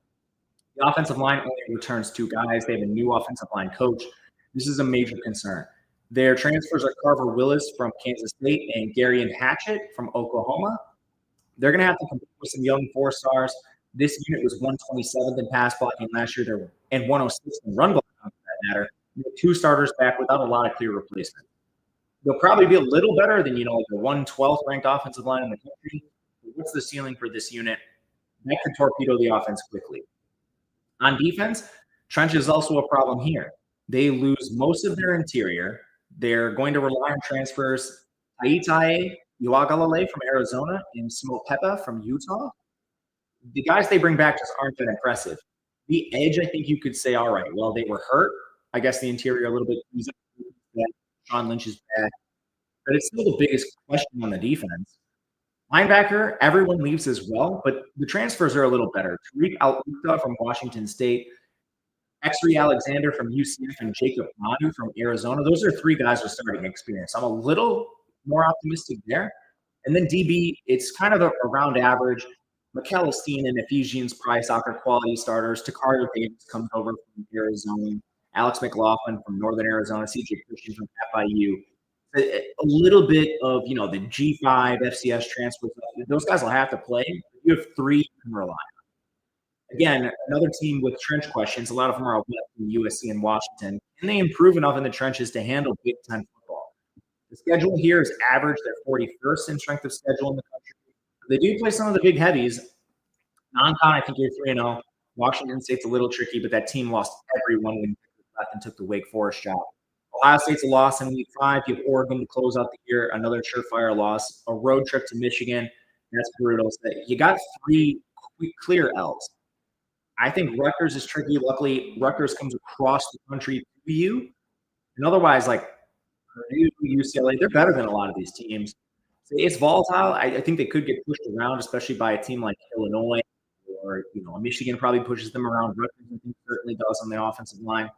The offensive line only returns 2 guys. They have a new offensive line coach. This is a major concern. Their transfers are Carver Willis from Kansas State and Garion Hatchett from Oklahoma. They're going to have to compete with some young 4-stars. This unit was 127th in pass blocking last year and 106th in run blocking, for that matter. You have 2 starters back without a lot of clear replacement. They'll probably be a little better than, the 112th ranked offensive line in the country. But what's the ceiling for this unit? That could torpedo the offense quickly. On defense, Trench is also a problem here. They lose most of their interior. They're going to rely on transfers. Aitai Uagalale from Arizona and Smo Pepa from Utah. The guys they bring back just aren't that impressive. The edge, I think you could say, all right, well, they were hurt. I guess the interior a little bit. Sean Lynch is back. But it's still the biggest question on the defense. Linebacker, everyone leaves as well, but the transfers are a little better. Tariq Al-Uqa from Washington State, Exree Alexander from UCF, and Jacob Manu from Arizona. Those are three guys with starting experience. I'm a little more optimistic there. And then DB, it's kind of around average. Mikel Esteen and Ephesians Price, soccer quality starters. Takario Davis comes over from Arizona. Alex McLaughlin from Northern Arizona. CJ Christian from FIU. A little bit of, the G5, FCS transfers. Those guys will have to play. You have three you can rely on. Again, another team with trench questions. A lot of them are out west from USC and Washington. Can they improve enough in the trenches to handle Big Ten football? The schedule here is average. They're 41st in strength of schedule in the country. They do play some of the big heavies. Non-con, I think you're 3-0. Washington State's a little tricky, but that team lost everyone when left and took the Wake Forest job. Ohio State's a loss in week 5. You have Oregon to close out the year, another surefire loss. A road trip to Michigan. That's brutal. So you got 3 clear L's. I think Rutgers is tricky. Luckily, Rutgers comes across the country to you. And otherwise, like Purdue, UCLA, they're better than a lot of these teams. So it's volatile. I think they could get pushed around, especially by a team like Illinois or, Michigan probably pushes them around. Rutgers, I think, certainly does on the offensive line.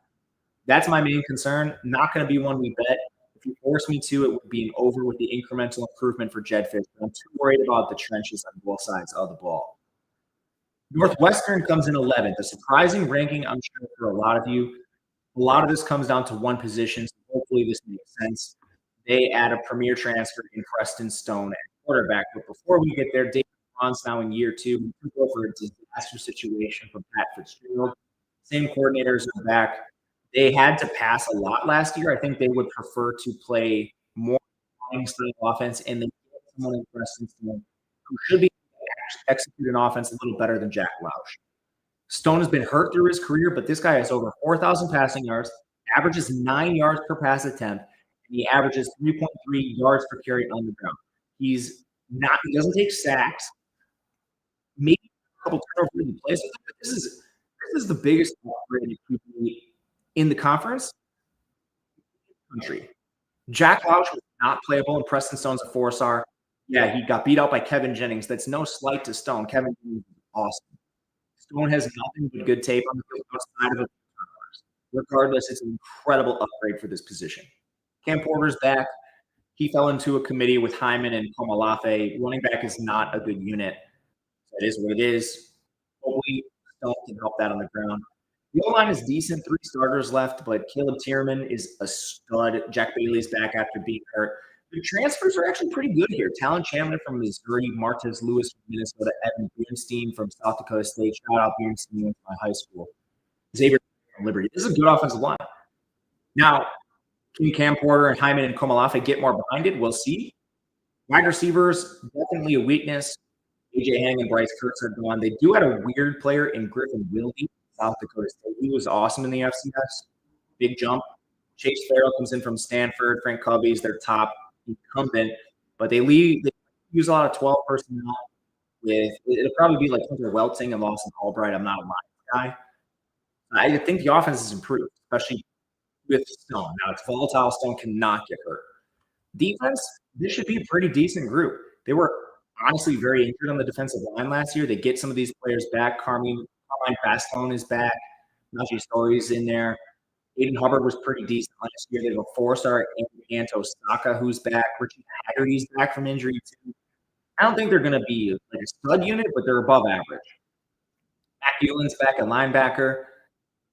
That's my main concern. Not going to be one we bet. If you force me to, it would be an over with the incremental improvement for Jedd Fisch. I'm too worried about the trenches on both sides of the ball. Northwestern comes in 11th. A surprising ranking, I'm sure, for a lot of you. A lot of this comes down to one position, so hopefully this makes sense. They add a premier transfer in Preston Stone at quarterback. But before we get there, David Vaughn's now in year 2. We took over a disaster situation from Pat Fitzgerald. Same coordinators are back. They had to pass a lot last year. I think they would prefer to play more style offense, and they get someone in Preston Stone who should be execute an offense a little better than Jack Loush. Stone has been hurt through his career, but this guy has over 4,000 passing yards, averages 9 yards per pass attempt, and he averages 3.3 yards per carry on the ground. He doesn't take sacks, maybe a couple turnovers in plays. But this is the biggest upgrade in the conference country. Jack Loush was not playable, and Preston Stone's a 4-star. Yeah, he got beat out by Kevin Jennings. That's no slight to Stone. Kevin Jennings is awesome. Stone has nothing but good tape on the field outside of it. Regardless, it's an incredible upgrade for this position. Cam Porter's back. He fell into a committee with Hyman and Komalafe. Running back is not a good unit. That is what it is. Hopefully, Stone can help that on the ground. The O-line is decent. 3 starters left, but Caleb Tierman is a stud. Jack Bailey's back after being hurt. The transfers are actually pretty good here. Talon Chandler from Missouri, Martez Lewis from Minnesota, Evan Bernstein from South Dakota State. Shout out Bernstein with my high school. Xavier from Liberty. This is a good offensive line. Now, can Cam Porter and Hyman and Komalafe get more behind it? We'll see. Wide receivers, definitely a weakness. AJ Hang and Bryce Kurtz are gone. They do have a weird player in Griffin Wilde, South Dakota State. He was awesome in the FCS. Big jump. Chase Farrell comes in from Stanford. Frank Covey's their top incumbent, but they use a lot of 12 personnel. It'll probably be like Hunter Welting and Lawson Albright. I'm not a line guy. I think the offense has improved, especially with Stone. Now it's volatile. Stone cannot get hurt. Defense, this should be a pretty decent group. They were honestly very injured on the defensive line last year. They get some of these players back. Carmine Bastone is back. Najee Story's in there. Aiden Hubbard was pretty decent last year. They have a 4-star Anto Saka who's back. Richie Haggerty's back from injury too. I don't think they're going to be like a stud unit, but they're above average. Matt Hewlin's back at linebacker.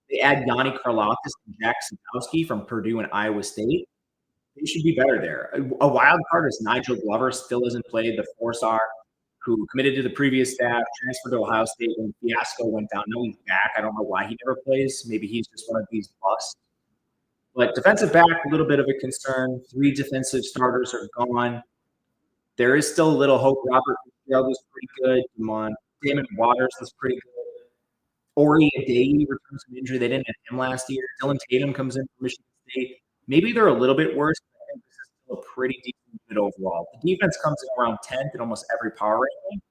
They add Yanni Karlaftis and Jack Sadowski from Purdue and Iowa State. They should be better there. A wild card is Nigel Glover, still hasn't played, the 4-star who committed to the previous staff, transferred to Ohio State when Fiasco went down. Now he's back. I don't know why he never plays. Maybe he's just one of these busts. But defensive back, a little bit of a concern. 3 defensive starters are gone. There is still a little hope. Robert Fitzgerald was pretty good. Damon Waters was pretty good. Ori Adeye returns from injury. They didn't have him last year. Dylan Tatum comes in from Michigan State. Maybe they're a little bit worse, but I think this is still a pretty decent unit overall. The defense comes in around 10th in almost every power ranking.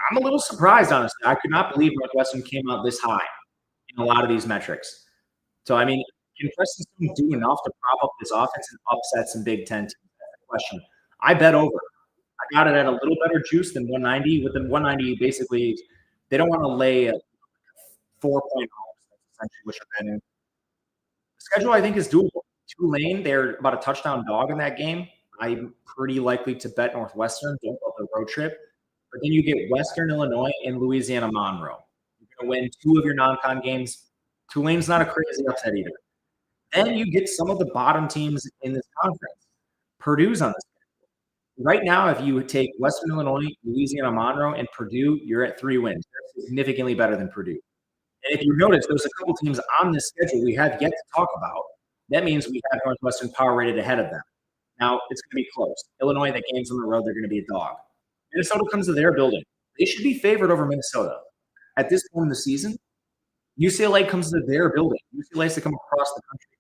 I'm a little surprised, honestly. I could not believe Northwestern came out this high in a lot of these metrics. So, I mean, can Preston Stone do enough to prop up this offense and upset some Big Ten teams? That's the question. I bet over. I got it at a little better juice than 190. With the 190, basically, they don't want to lay a 4-point home. That's essentially what you're betting. The schedule, I think, is doable. Tulane, they're about a touchdown dog in that game. I'm pretty likely to bet Northwestern. Don't love the road trip. But then you get Western Illinois and Louisiana Monroe. You're going to win 2 of your non-con games. Tulane's not a crazy upset either. Then you get some of the bottom teams in this conference. Purdue's on the schedule. Right now, if you take Western Illinois, Louisiana Monroe, and Purdue, you're at 3 wins. They're significantly better than Purdue. And if you notice, there's a couple teams on this schedule we have yet to talk about. That means we have Northwestern power rated ahead of them. Now, it's going to be close. Illinois, that game's on the road, they're going to be a dog. Minnesota comes to their building. They should be favored over Minnesota. At this point in the season, UCLA comes to their building. UCLA has to come across the country.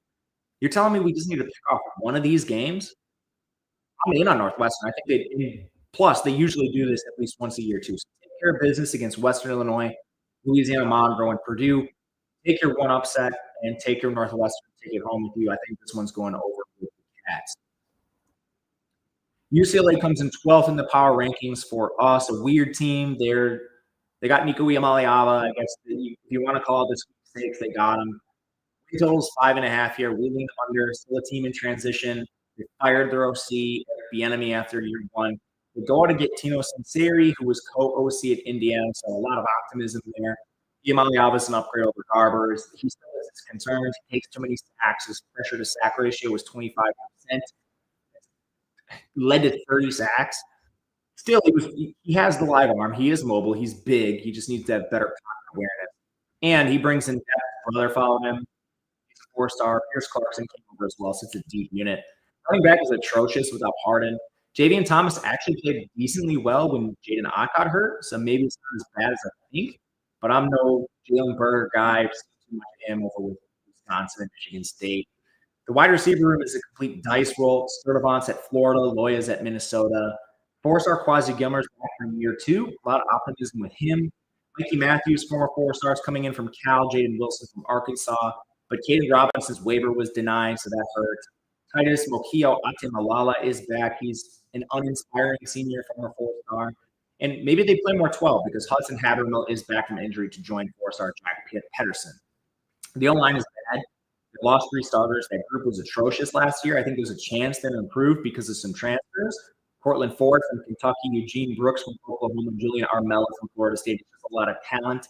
You're telling me we just need to pick off one of these games? I'm in on Northwestern. I think plus they usually do this at least once a year too. So take care of business against Western Illinois, Louisiana Monroe, and Purdue. Take your one upset and take your Northwestern. Take it home with you. I think this one's going over with the Cats. UCLA comes in 12th in the power rankings for us. A weird team. They got Nico Iamaleava. I guess if you want to call it the sweepstakes, they got him. Win total's 5.5 here. We lean under. Still a team in transition. They fired their OC, the enemy after year 1. They go out to get Tino Sunseri, who was co-OC at Indiana, so a lot of optimism there. Iamaleava's an upgrade over Garbers. He still has his concerns. He takes too many sacks. His pressure-to-sack ratio was 25%. Led to 30 sacks. Still, he has the live arm. He is mobile. He's big. He just needs to have better pocket awareness. And he brings in depth. Brother followed him. He's a 4-star. Pierce Clarkson came over as well, so it's a deep unit. Running back is atrocious without Harden. Javian Thomas actually played decently well when Jaden Ott got hurt, so maybe it's not as bad as I think. But I'm no Jalen Berger guy. I've seen too much of him over with Wisconsin and Michigan State. The wide receiver room is a complete dice roll. Sturdivant's at Florida. Loya's at Minnesota. 4-star Quasi Gilmer's back from year 2. A lot of optimism with him. Mikey Matthews, former 4-stars coming in from Cal. Jaden Wilson from Arkansas. But Caden Robinson's waiver was denied, so that hurt. Titus Mokio Atemalala is back. He's an uninspiring senior former 4-star. And maybe they play more 12 because Hudson Habermill is back from injury to join 4-star Jack Pedersen. The O-line is bad. They lost 3 starters. That group was atrocious last year. I think there's a chance they'll improve because of some transfers. Cortland Ford from Kentucky, Eugene Brooks from Oklahoma, Julian Armella from Florida State. There's just a lot of talent.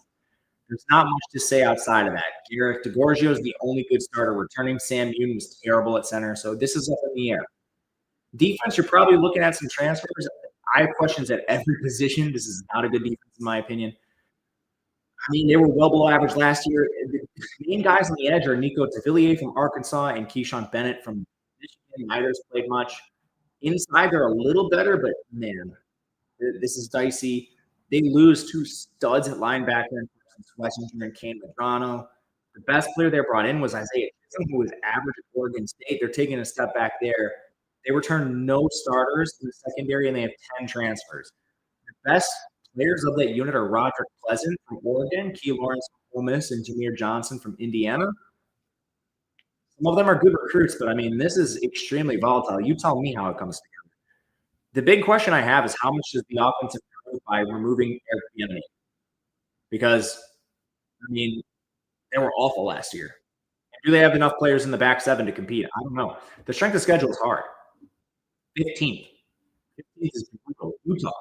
There's not much to say outside of that. Garrett DeGorgio is the only good starter returning. Sam Yoon was terrible at center, so this is up in the air. Defense, you're probably looking at some transfers. I have questions at every position. This is not a good defense, in my opinion. I mean, they were well below average last year. The main guys on the edge are Nico Tavillier from Arkansas and Keyshawn Bennett from Michigan. Neither's played much. Inside, they're a little better, but, man, this is dicey. They lose 2 studs at linebacker in Schlesinger and Kane Medrano. The best player they brought in was Isaiah Chisholm, who was average at Oregon State. They're taking a step back there. They return no starters in the secondary, and they have 10 transfers. The best players of that unit are Roderick Pleasant from Oregon, Key Lawrence from Ole Miss, and Jameer Johnson from Indiana. Some of them are good recruits, but, I mean, this is extremely volatile. You tell me how it comes together. The big question I have is how much does the offense improve by removing Eric Bieniemy? Because, I mean, they were awful last year. Do they have enough players in the back 7 to compete? I don't know. The strength of schedule is hard. 15th. 15th is Utah.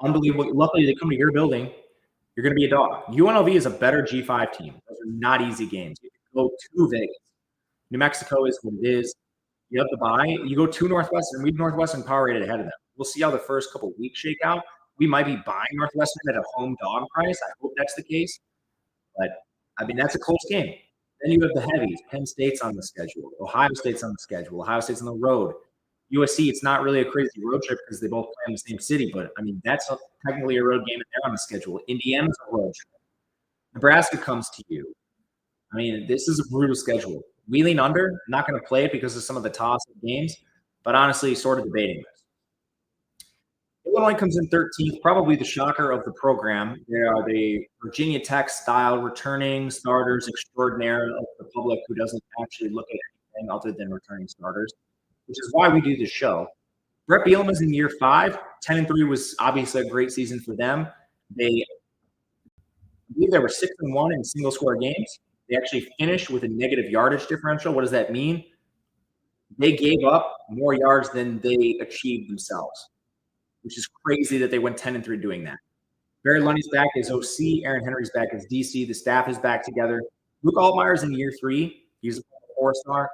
Unbelievable. Luckily, they come to your building. You're going to be a dog. UNLV is a better G5 team. Those are not easy games. You go to Vegas. New Mexico is what it is. You have to buy. You go to Northwestern. We have Northwestern power rated ahead of them. We'll see how the first couple of weeks shake out. We might be buying Northwestern at a home dog price. I hope that's the case. But, I mean, that's a close game. Then you have the heavies. Penn State's on the schedule. Ohio State's on the schedule. Ohio State's on the road. USC, it's not really a crazy road trip because they both play in the same city. But, I mean, that's technically a road game and they're on the schedule. Indiana's a road trip. Nebraska comes to you. I mean, this is a brutal schedule. We lean under. I'm not going to play it because of some of the toss-up games, but honestly, sort of debating this. Illinois comes in 13th, probably the shocker of the program. They are the Virginia Tech-style returning starters extraordinaire of the public who doesn't actually look at anything other than returning starters, which is why we do this show. Brett Bielema's in year 5. 10-3 was obviously a great season for them. I believe they were 6-1 in single-score games. They actually finished with a negative yardage differential. What does that mean? They gave up more yards than they achieved themselves, which is crazy that they went 10-3 doing that. Barry Lundy's back as OC. Aaron Henry's back as DC. The staff is back together. Luke Altmaier's in year 3. He's a 4-star.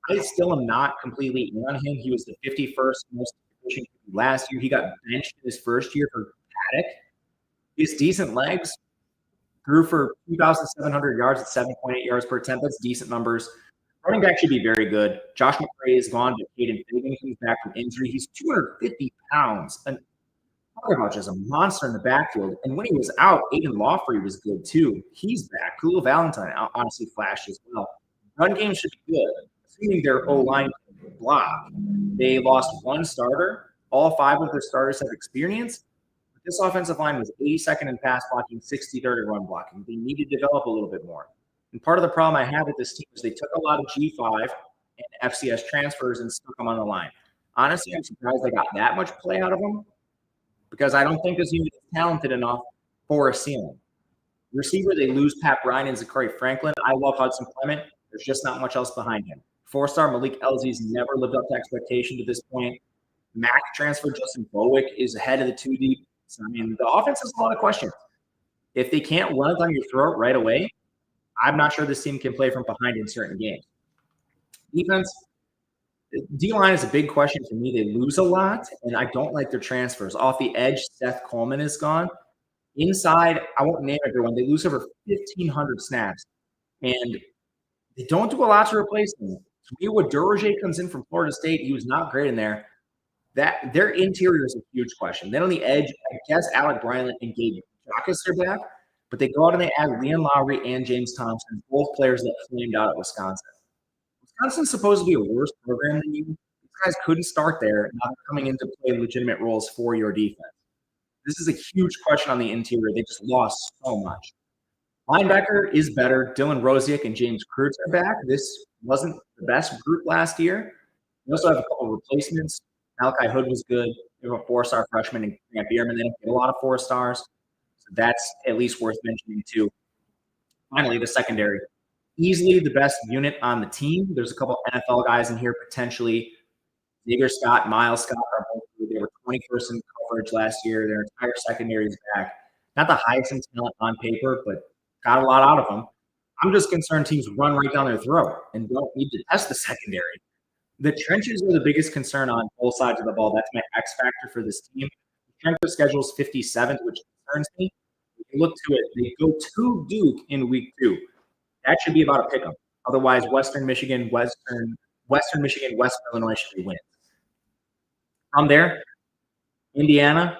I still am not completely in on him. He was the 51st most efficient last year. He got benched in his first year for Paddock. He has decent legs. Threw for 2,700 yards at 7.8 yards per attempt. That's decent numbers. Running back should be very good. Josh McCray is gone, but Caden Fagan comes back from injury. He's 250 pounds. And talk about just a monster in the backfield. And when he was out, Aiden Lawfrey was good too. He's back. Khalil Valentine honestly flashed as well. Run game should be good. Assuming their O-line block. They lost one starter. All 5 of their starters have experience. This offensive line was 82nd in pass blocking, 63rd in run blocking. They need to develop a little bit more. And part of the problem I have with this team is they took a lot of G5 and FCS transfers and stuck them on the line. Honestly, I'm surprised they got that much play out of them because I don't think this unit is talented enough for a ceiling. Receiver, they lose Pat Bryan and Zachary Franklin. I love Hudson Clement. There's just not much else behind him. 4-star Malik Elzy's never lived up to expectation to this point. Mac transfer Justin Bowick is ahead of the 2 deep. So, I mean, the offense has a lot of questions. If they can't run it down your throat right away, I'm not sure this team can play from behind in certain games. Defense, D-line is a big question for me. They lose a lot, and I don't like their transfers. Off the edge, Seth Coleman is gone. Inside, I won't name everyone. They lose over 1,500 snaps, and they don't do a lot to replace them. Tamiwa Durage comes in from Florida State. He was not great in there. Their interior is a huge question. Then on the edge, I guess Alec Bryant and Gabe Jacques are back, but they go out and they add Leon Lowry and James Thompson, both players that flamed out at Wisconsin. Wisconsin's supposed to be a worse program than you. These guys couldn't start there, not coming in to play legitimate roles for your defense. This is a huge question on the interior. They just lost so much. Linebacker is better. Dylan Rosiak and James Kreutz are back. This wasn't the best group last year. We also have a couple of replacements. Malachi Hood was good. We have a 4-star freshman in Grant Bierman. They don't get a lot of 4-stars. So that's at least worth mentioning too. Finally, the secondary. Easily the best unit on the team. There's a couple NFL guys in here potentially. Xavier Scott, Miles Scott are both good. They were 21st in coverage last year. Their entire secondary is back. Not the highest in talent on paper, but got a lot out of them. I'm just concerned teams run right down their throat and don't need to test the secondary. The trenches are the biggest concern on both sides of the ball. That's my X factor for this team. The strength of schedule is 57th, which concerns me. If you look to it, they go to Duke in week 2. That should be about a pickup. Otherwise, Western Michigan, West Illinois should be wins. From there, Indiana,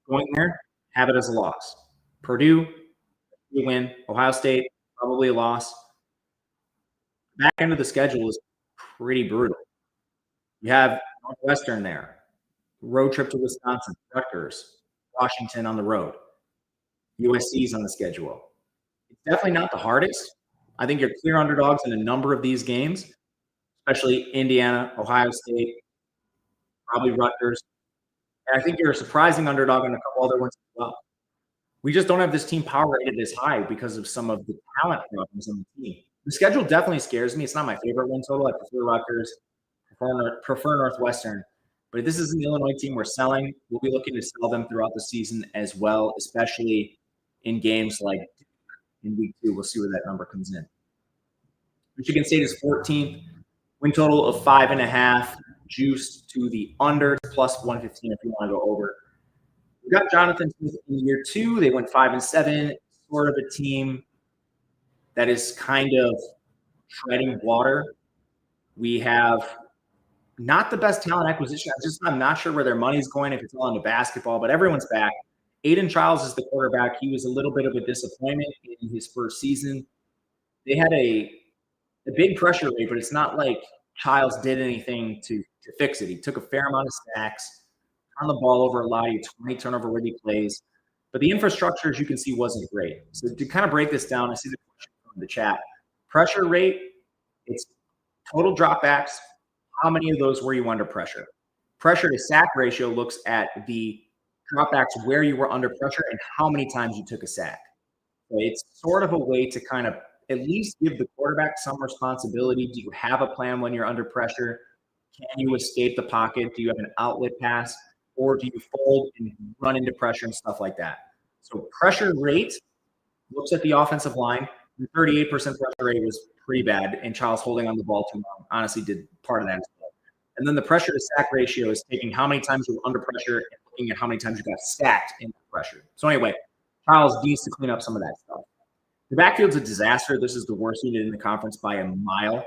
going there, have it as a loss. Purdue, you win. Ohio State, probably a loss. Back end of the schedule is pretty brutal. You have Northwestern there. Road trip to Wisconsin, Rutgers, Washington on the road. USC's on the schedule. It's definitely not the hardest. I think you're clear underdogs in a number of these games, especially Indiana, Ohio State, probably Rutgers. And I think you're a surprising underdog in a couple other ones as well. We just don't have this team power rated this high because of some of the talent problems on the team. The schedule definitely scares me. It's not my favorite win total. I prefer Rutgers, prefer Northwestern. But if this is an Illinois team we're selling, we'll be looking to sell them throughout the season as well, especially in games like in week 2. We'll see where that number comes in. Michigan State is 14th. Win total of 5.5. Juice to the under, plus 115 if you want to go over. We got Jonathan Smith in year 2. They went 5-7. Sort of a team that is kind of treading water. We have not the best talent acquisition. I'm not sure where their money's going, if it's all into basketball, but everyone's back. Aiden Childs is the quarterback. He was a little bit of a disappointment in his first season. They had a big pressure rate, but it's not like Childs did anything to fix it. He took a fair amount of sacks, turned the ball over a lot. He had 20 turnover-worthy plays. But the infrastructure, as you can see, wasn't great. So to kind of break this down, I see the question from the chat. Pressure rate, it's total dropbacks. How many of those were you under pressure? Pressure to sack ratio looks at the dropbacks where you were under pressure and how many times you took a sack. So it's sort of a way to kind of at least give the quarterback some responsibility. Do you have a plan when you're under pressure? Can you escape the pocket? Do you have an outlet pass? Or do you fold and run into pressure and stuff like that? So pressure rate looks at the offensive line. The 38% pressure rate was pretty bad, and Childs holding on the ball too long honestly did part of that as well. And then the pressure to sack ratio is taking how many times you were under pressure and looking at how many times you got sacked in pressure. So anyway, Childs needs to clean up some of that stuff. The backfield's a disaster. This is the worst unit in the conference by a mile.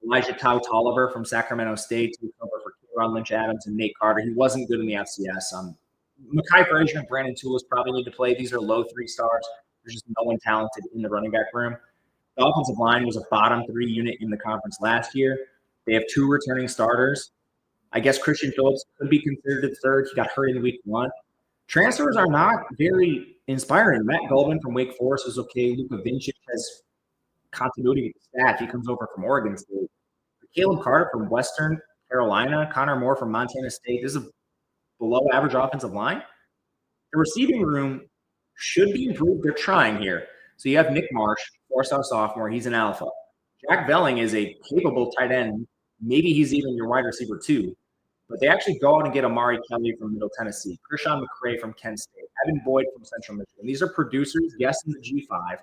Elijah Tolliver from Sacramento State took over for Kieran Lynch-Adams and Nate Carter. He wasn't good in the FCS. Mekhi Frazier and Brandon Toulis probably need to play. These are low 3 stars. There's just no one talented in the running back room. The offensive line was a bottom 3 unit in the conference last year. They have 2 returning starters. I guess Christian Phillips could be considered a third. He got hurt in week 1. Transfers are not very inspiring. Matt Golden from Wake Forest is okay. Luka Vincic has continuity with the staff. He comes over from Oregon State. Caleb Carter from Western Carolina. Connor Moore from Montana State. This is a below-average offensive line. The receiving room should be improved. They're trying here. So you have Nick Marsh, 4-star sophomore. He's an alpha. Jack Velling is a capable tight end. Maybe he's even your wide receiver too. But they actually go out and get Amari Kelly from Middle Tennessee, Krishan McCray from Kent State, Evan Boyd from Central Michigan. These are producers, yes, in the G5.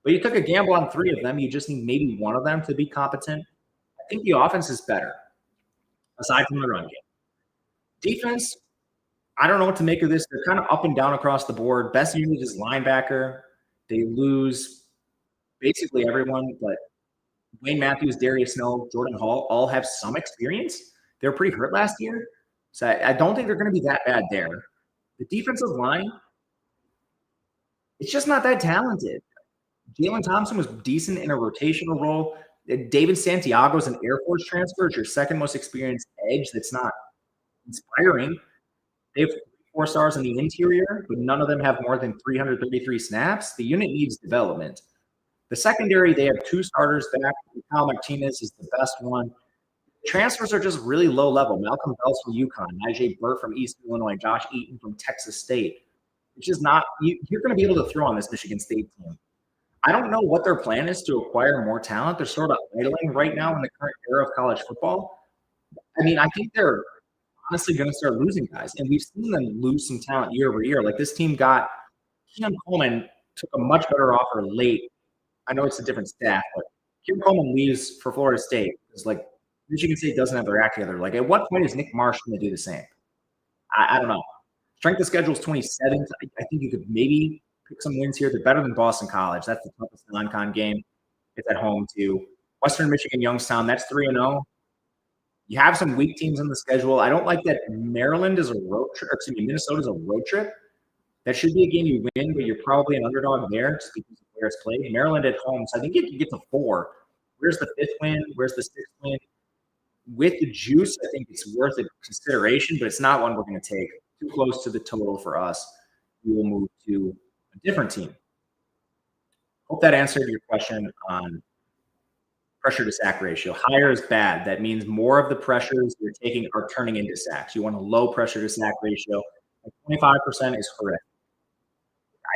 But you took a gamble on 3 of them. You just need maybe one of them to be competent. I think the offense is better, aside from the run game. Defense, I don't know what to make of this. They're kind of up and down across the board. Best unit is linebacker. They lose basically everyone, but Wayne Matthews, Darius Snow, Jordan Hall all have some experience. They were pretty hurt last year. So I don't think they're going to be that bad there. The defensive line, it's just not that talented. Jalen Thompson was decent in a rotational role. David Santiago is an Air Force transfer. It's your second most experienced edge that's not inspiring. They have 4 stars in the interior, but none of them have more than 333 snaps. The unit needs development. The secondary, they have 2 starters back. Kyle Martinez is the best one. Transfers are just really low level. Malcolm Bells from UConn, Najee Burt from East Illinois, Josh Eaton from Texas State. It's just not – you're going to be able to throw on this Michigan State team. I don't know what their plan is to acquire more talent. They're sort of idling right now in the current era of college football. I mean, I think they're honestly going to start losing guys, and we've seen them lose some talent year over year. Like this team got – Keon Coleman took a much better offer late. I know it's a different staff, but Keon Coleman leaves for Florida State. It's like Michigan State doesn't have their act together. Like at what point is Nick Marsh going to do the same? I don't know. Strength of schedule is 27th. I think you could maybe pick some wins here. They're better than Boston College. That's the toughest non-con game. It's at home too. Western Michigan, Youngstown, that's 3-0. You have some weak teams on the schedule. I don't like that Maryland is a road trip. Excuse me, Minnesota's a road trip. That should be a game you win, but you're probably an underdog there just because of where it's played. Maryland at home, so I think you can get to 4. Where's the 5th win? Where's the 6th win? With the juice, I think it's worth a consideration, but it's not one we're going to take. Too close to the total for us. We will move to a different team. Hope that answered your question on pressure to sack ratio. Higher is bad. That means more of the pressures you're taking are turning into sacks. You want a low pressure to sack ratio. Like 25% is horrific.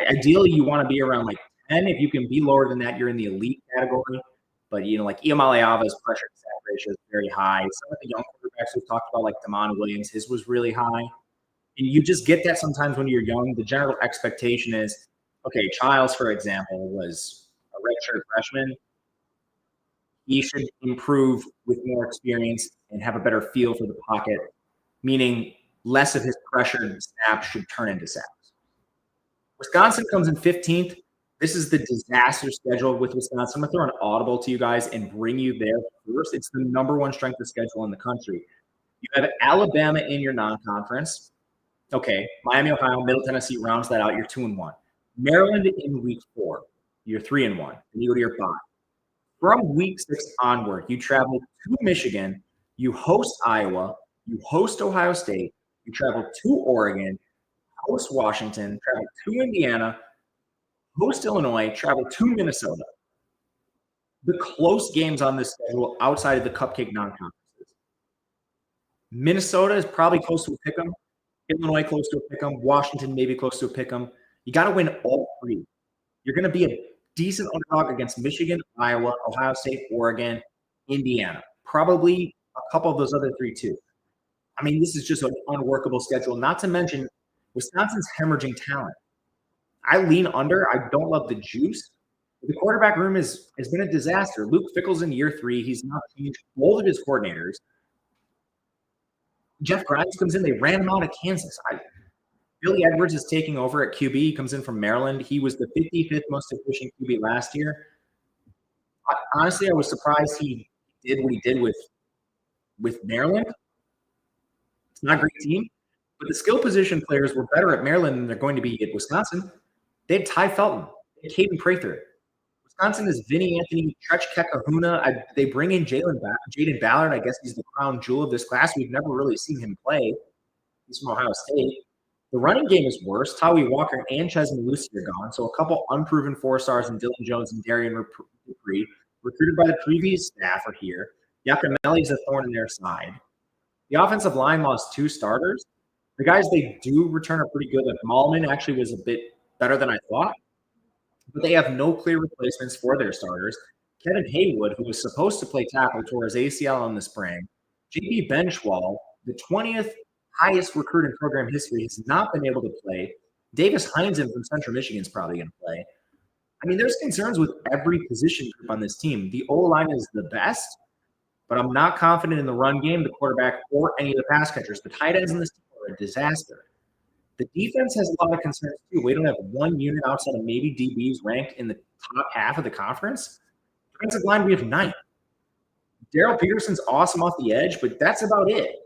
Ideally, you want to be around like 10. If you can be lower than that, you're in the elite category. But, you know, like Iamale Ava's pressure to sack ratio is very high. Some of the young quarterbacks we've talked about, like Damon Williams, his was really high. And you just get that sometimes when you're young. The general expectation is, okay, Childs, for example, was a redshirt freshman. He should improve with more experience and have a better feel for the pocket, meaning less of his pressured snaps should turn into sacks. Wisconsin comes in 15th. This is the disaster schedule with Wisconsin. I'm going to throw an audible to you guys and bring you there first. It's the number 1 strength of schedule in the country. You have Alabama in your non-conference. Okay, Miami, Ohio, Middle Tennessee rounds that out. You're 2-1. Maryland in week 4. You're 3-1. And you go to your bye. From week 6 onward, you travel to Michigan. You host Iowa. You host Ohio State. You travel to Oregon. Host Washington. Travel to Indiana. Host Illinois. Travel to Minnesota. The close games on this schedule outside of the cupcake non-conferences. Minnesota is probably close to a pick 'em. Illinois close to a pick 'em. Washington maybe close to a pick 'em. You got to win all 3. You're going to be a decent underdog against Michigan, Iowa, Ohio State, Oregon, Indiana. Probably a couple of those other 3 too. I mean, this is just an unworkable schedule. Not to mention, Wisconsin's hemorrhaging talent. I lean under. I don't love the juice. The quarterback room has been a disaster. Luke Fickell's in year 3. He's not changed both of his coordinators. Jeff Grimes comes in. They ran him out of Kansas. Billy Edwards is taking over at QB. He comes in from Maryland. He was the 55th most efficient QB last year. Honestly, I was surprised he did what he did with Maryland. It's not a great team, but the skill position players were better at Maryland than they're going to be at Wisconsin. They had Ty Felton. They had Caden Prather. Wisconsin is Vinny Anthony, Trech Kahuna. They bring in Jaden Ballard. I guess he's the crown jewel of this class. We've never really seen him play. He's from Ohio State. The running game is worse. Tawi Walker and Chesney Lucy are gone. So a couple unproven 4-stars in Dylan Jones and Darian Dupree, recruited by the previous staff, are here. Yakimelli is a thorn in their side. The offensive line lost 2 starters. The guys they do return are pretty good. Like Malman actually was a bit better than I thought. But they have no clear replacements for their starters. Kevin Haywood, who was supposed to play tackle, tore his ACL in the spring. JB Benchwall, the 20th highest recruit in program history, has not been able to play. Davis Heinzen from Central Michigan is probably going to play. I mean, there's concerns with every position group on this team. The O-line is the best, but I'm not confident in the run game, the quarterback, or any of the pass catchers. The tight ends in this team are a disaster. The defense has a lot of concerns, too. We don't have one unit outside of maybe DBs ranked in the top half of the conference. Defensive line, we have 9. Daryl Peterson's awesome off the edge, but that's about it.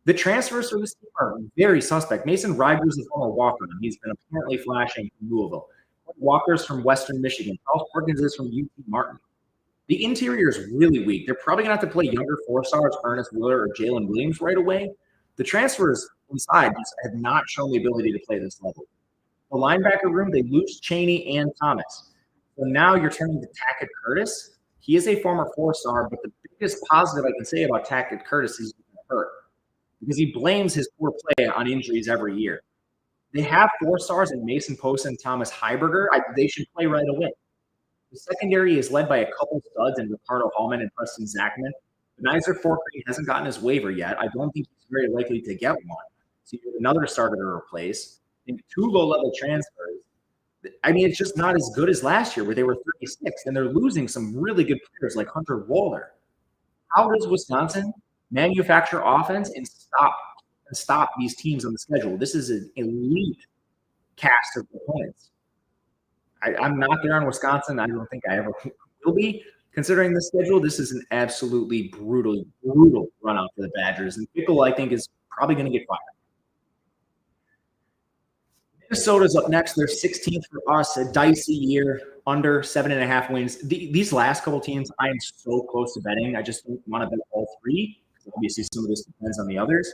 The transfers for this team are very suspect. Mason Rygers is a former walker. He's been apparently flashing from Louisville. Walker's from Western Michigan. Charles Perkins is from UT Martin. The interior is really weak. They're probably going to have to play younger 4-stars, Ernest Willer or Jalen Williams right away. The transfers inside have not shown the ability to play this level. The linebacker room, they lose Cheney and Thomas. So now you're turning to Tackett Curtis. He is a former 4-star, but the biggest positive I can say about Tackett Curtis is he's hurt because he blames his poor play on injuries every year. They have 4-stars in Mason Posa and Thomas Heiberger. They should play right away. The secondary is led by a couple studs in Ricardo Hallman and Preston Zachman. Nizer Forkrey hasn't gotten his waiver yet. I don't think he's very likely to get one. So you have another starter to replace. And 2 low-level transfers. I mean, it's just not as good as last year where they were 36, and they're losing some really good players like Hunter Waller. How does Wisconsin manufacture offense and stop these teams on the schedule? This is an elite cast of opponents. I'm not there on Wisconsin. I don't think I ever will be. Considering the schedule, this is an absolutely brutal run out for the Badgers. And Fickell, I think, is probably going to get fired. Minnesota's up next. They're 16th for us, a dicey year, under 7.5 wins. These last couple teams, I am so close to betting. I just don't want to bet all 3. Obviously, some of this depends on the others.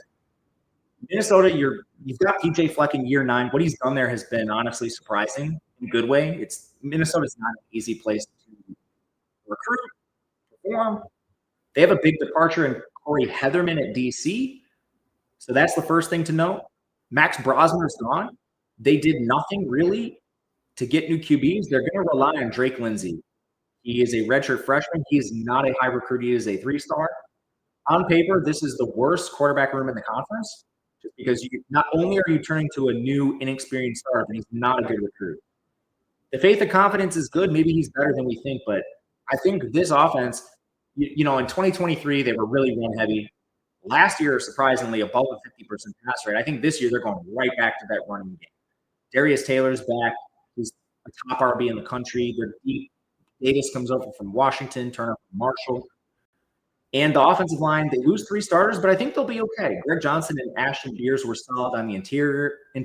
Minnesota, you've got PJ Fleck in year 9. What he's done there has been honestly surprising in a good way. Minnesota's not an easy place to recruit, perform. They have a big departure in Corey Heatherman at DC. So that's the first thing to know. Max Brosmer is gone. They did nothing really to get new QBs. They're going to rely on Drake Lindsay. He is a redshirt freshman. He is not a high recruit. He is a 3-star. On paper, this is the worst quarterback room in the conference just because not only are you turning to a new, inexperienced starter, but he's not a good recruit. The faith of confidence is good. Maybe he's better than we think, but I think this offense, in 2023, they were really run heavy. Last year, surprisingly, above a 50% pass rate. I think this year they're going right back to that running game. Darius Taylor's back. He's a top RB in the country. They're deep. Davis comes over from Washington, Turner from Marshall. And the offensive line, they lose 3 starters, but I think they'll be okay. Greg Johnson and Ashton Beers were solid on the interior. They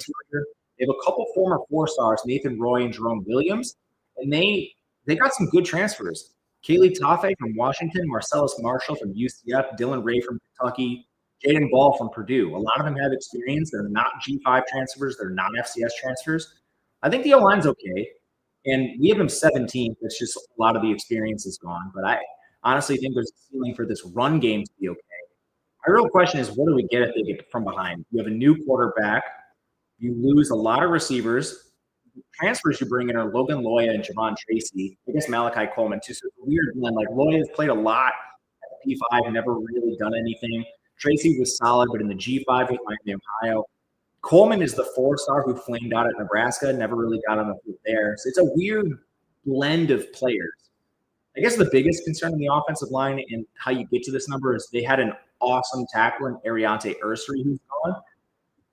have a couple former 4-stars, Nathan Roy and Jerome Williams, and they got some good transfers. Kaylee Taffe from Washington, Marcellus Marshall from UCF, Dylan Ray from Kentucky, Jaden Ball from Purdue. A lot of them have experience. They're not G5 transfers. They're not FCS transfers. I think the O-line's okay, and we have them 17th. It's just a lot of the experience is gone, but I honestly think there's a ceiling for this run game to be okay. My real question is, what do we get if they get from behind? You have a new quarterback. You lose a lot of receivers. The transfers you bring in are Logan Loya and Javon Tracy. I guess Malachi Coleman, too. So it's a weird blend. Like, Loya has played a lot at the P5, never really done anything. Tracy was solid, but in the G5 with Miami, Ohio. Coleman is the 4-star who flamed out at Nebraska, never really got on the field there. So it's a weird blend of players. I guess the biggest concern in the offensive line and how you get to this number is they had an awesome tackler in Ariante Ursery who's gone.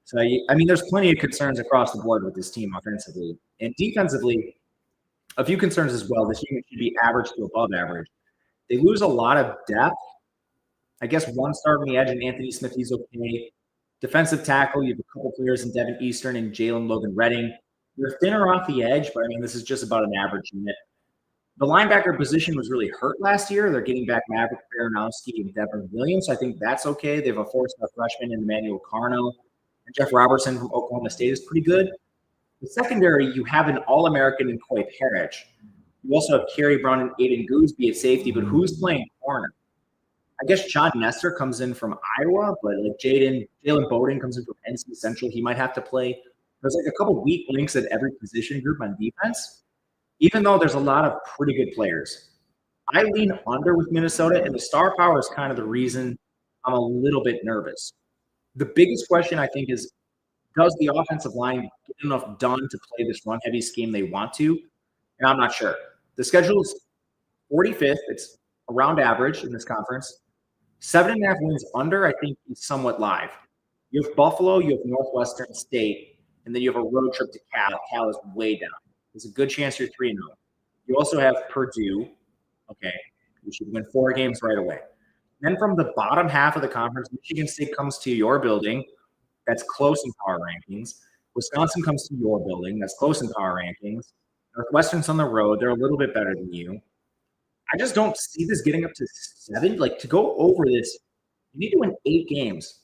So, I mean, there's plenty of concerns across the board with this team offensively. And defensively, a few concerns as well. This unit should be average to above average. They lose a lot of depth. I guess one star on the edge and Anthony Smith, he's okay. Defensive tackle, you have a couple players in Devin Eastern and Jalen Logan Redding. You're thinner off the edge, but I mean, this is just about an average unit. The linebacker position was really hurt last year. They're getting back Maverick Baranowski and Devin Williams, so I think that's okay. They have a 4-star freshman in Emmanuel Carno. And Jeff Robertson from Oklahoma State is pretty good. The secondary, you have an All-American in Coy Parrish. You also have Kerry Brown and Aiden Gooseby at safety, but who's playing corner? I guess John Nestor comes in from Iowa, but like Jalen Bowden comes in from NC Central. He might have to play. There's like a couple weak links at every position group on defense, even though there's a lot of pretty good players. I lean under with Minnesota, and the star power is kind of the reason I'm a little bit nervous. The biggest question, I think, is does the offensive line get enough done to play this run-heavy scheme they want to? And I'm not sure. The schedule is 45th. It's around average in this conference. 7.5 wins under, I think, is somewhat live. You have Buffalo, you have Northwestern State, and then you have a road trip to Cal. Cal is way down. There's a good chance you're 3-0. You also have Purdue. Okay, you should win 4 games right away. Then from the bottom half of the conference, Michigan State comes to your building. That's close in power rankings. Wisconsin comes to your building. That's close in power rankings. Northwestern's on the road. They're a little bit better than you. I just don't see this getting up to 7. Like, to go over this, you need to win 8 games.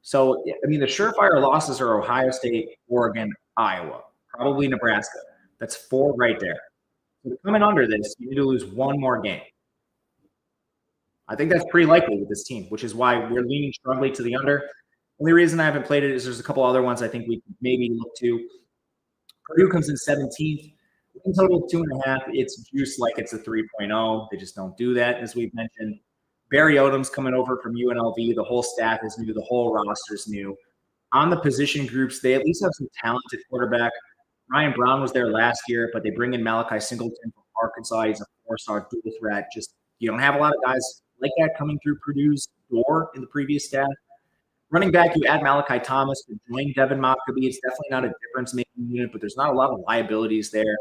So, I mean, the surefire losses are Ohio State, Oregon, Iowa, probably Nebraska. That's 4 right there. So coming under this, you need to lose 1 more game. I think that's pretty likely with this team, which is why we're leaning strongly to the under. Only reason I haven't played it is there's a couple other ones I think we could maybe look to. Purdue comes in 17th. In total, 2.5. It's juiced like it's a 3.0. They just don't do that, as we've mentioned. Barry Odom's coming over from UNLV. The whole staff is new. The whole roster is new. On the position groups, they at least have some talented quarterback. Ryan Brown was there last year, but they bring in Malachi Singleton from Arkansas. He's a 4-star dual threat. Just you don't have a lot of guys like that coming through Purdue's door in the previous staff. Running back, you add Malachi Thomas to join Devin Mockabee. It's definitely not a difference-making unit, but there's not a lot of liabilities there.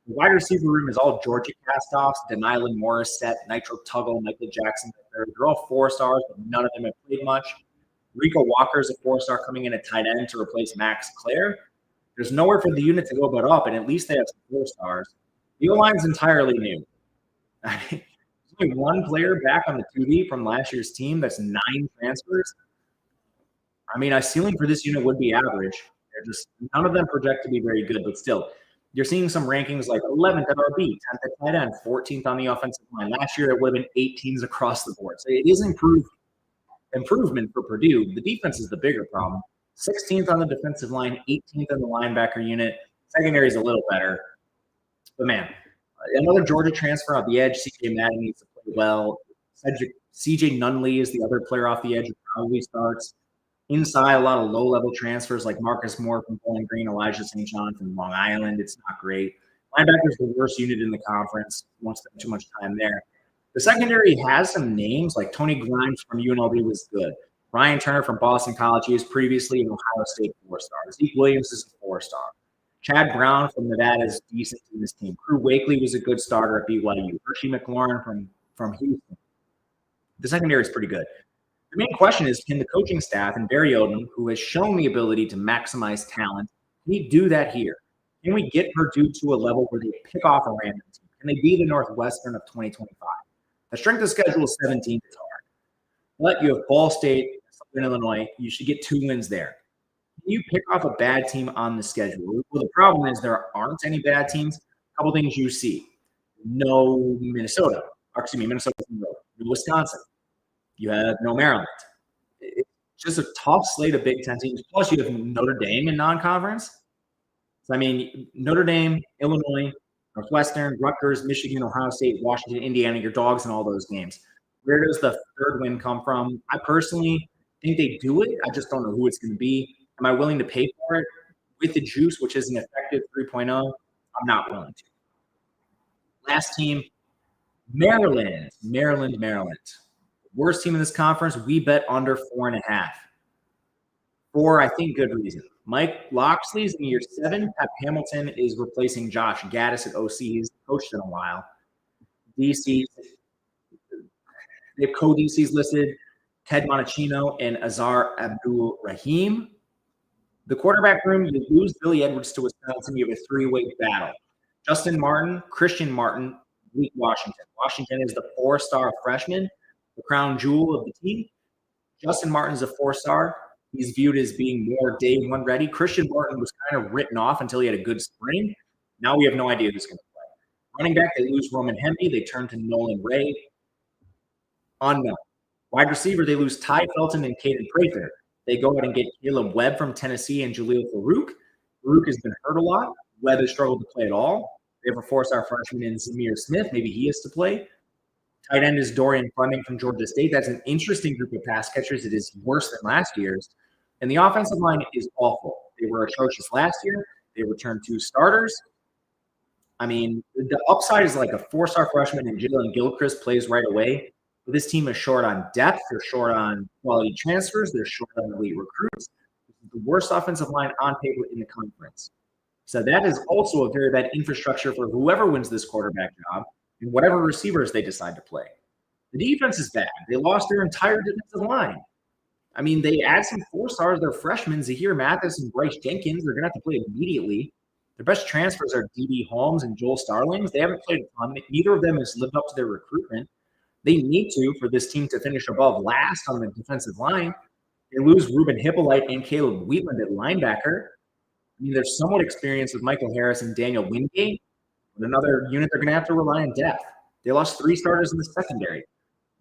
The wide receiver room is all Georgia cast-offs, Denylin Morissette, Nitro Tuggle, Michael Jackson. They're all 4-stars, but none of them have played much. Rico Walker is a 4-star coming in at tight end to replace Max Clare. There's nowhere for the unit to go but up, and at least they have some 4-stars. The O-line's entirely new. I mean, there's only 1 player back on the 2D from last year's team. That's 9 transfers. I mean, a ceiling for this unit would be average. They're just none of them project to be very good, but still, you're seeing some rankings like 11th at RB, 10th at tight end, 14th on the offensive line. Last year, it would have been 18s across the board. So it is improvement for Purdue. The defense is the bigger problem. 16th on the defensive line, 18th on the linebacker unit. Secondary is a little better. But, man, another Georgia transfer off the edge. C.J. Madden needs to play well. C.J. Nunley is the other player off the edge who probably starts. Inside, a lot of low-level transfers like Marcus Moore from Bowling Green, Elijah St. John from Long Island. It's not great. Linebacker's the worst unit in the conference. Won't spend too much time there. The secondary has some names, like Tony Grimes from UNLV was good. Ryan Turner from Boston College, he was previously an Ohio State 4-star. Zeke Williams is a 4-star. Chad Brown from Nevada is decent in this team. Crew Wakely was a good starter at BYU. Hershey McLaurin from Houston. The secondary is pretty good. The main question is, can the coaching staff and Barry Odom, who has shown the ability to maximize talent, can he do that here? Can we get Purdue to a level where they pick off a random team? Can they be the Northwestern of 2025? The strength of schedule is 17. It's hard. But you have Ball State, Southern Illinois. You should get 2 wins there. Can you pick off a bad team on the schedule? Well, the problem is there aren't any bad teams. A couple things you see. No Minnesota. Minnesota's in the road. No Wisconsin. You have no Maryland. It's just a tough slate of Big Ten teams. Plus, you have Notre Dame in non-conference. So, Notre Dame, Illinois, Northwestern, Rutgers, Michigan, Ohio State, Washington, Indiana, your dogs in all those games. Where does the third win come from? I personally think they do it. I just don't know who it's going to be. Am I willing to pay for it? With the juice, which is an effective 3.0, I'm not willing to. Last team, Maryland. Worst team in this conference, we bet under 4.5. For, I think, good reason. Mike Locksley's in year 7. Pep Hamilton is replacing Josh Gaddis at OC. He's coached in a while. DCs, they have co-DCs listed, Ted Monachino and Azar Abdul-Rahim. The quarterback room, you lose Billy Edwards to Wisconsin. You have a 3-way battle. Justin Martin, Christian Martin, Malik Washington. Washington is the 4-star freshman, the crown jewel of the team. Justin Martin is a 4-star. He's viewed as being more day one ready. Christian Martin was kind of written off until he had a good spring. Now we have no idea who's going to play. Running back, they lose Roman Hemby. They turn to Nolan Ray. Unknown. Wide receiver, they lose Ty Felton and Caden Prather. They go out and get Caleb Webb from Tennessee and Jaleel Farouk. Farouk has been hurt a lot. Webb has struggled to play at all. They have a 4-star freshman in Zamir Smith. Maybe he is to play. Tight end is Dorian Fleming from Georgia State. That's an interesting group of pass catchers. It is worse than last year's. And the offensive line is awful. They were atrocious last year. They returned 2 starters. The upside is like a 4-star freshman and Jalen Gilchrist plays right away. But this team is short on depth. They're short on quality transfers. They're short on elite recruits. This is the worst offensive line on paper in the conference. So that is also a very bad infrastructure for whoever wins this quarterback job and whatever receivers they decide to play. The defense is bad. They lost their entire defensive line. They add some 4-stars. They're freshmen. Zahir Mathis and Bryce Jenkins. They're going to have to play immediately. Their best transfers are D.B. Holmes and Joel Starlings. They haven't played a ton. Neither of them has lived up to their recruitment. They need to for this team to finish above last on the defensive line. They lose Ruben Hippolyte and Caleb Wheatland at linebacker. They're somewhat experienced with Michael Harris and Daniel Wingate. With another unit, they're going to have to rely on depth. They lost 3 starters in the secondary,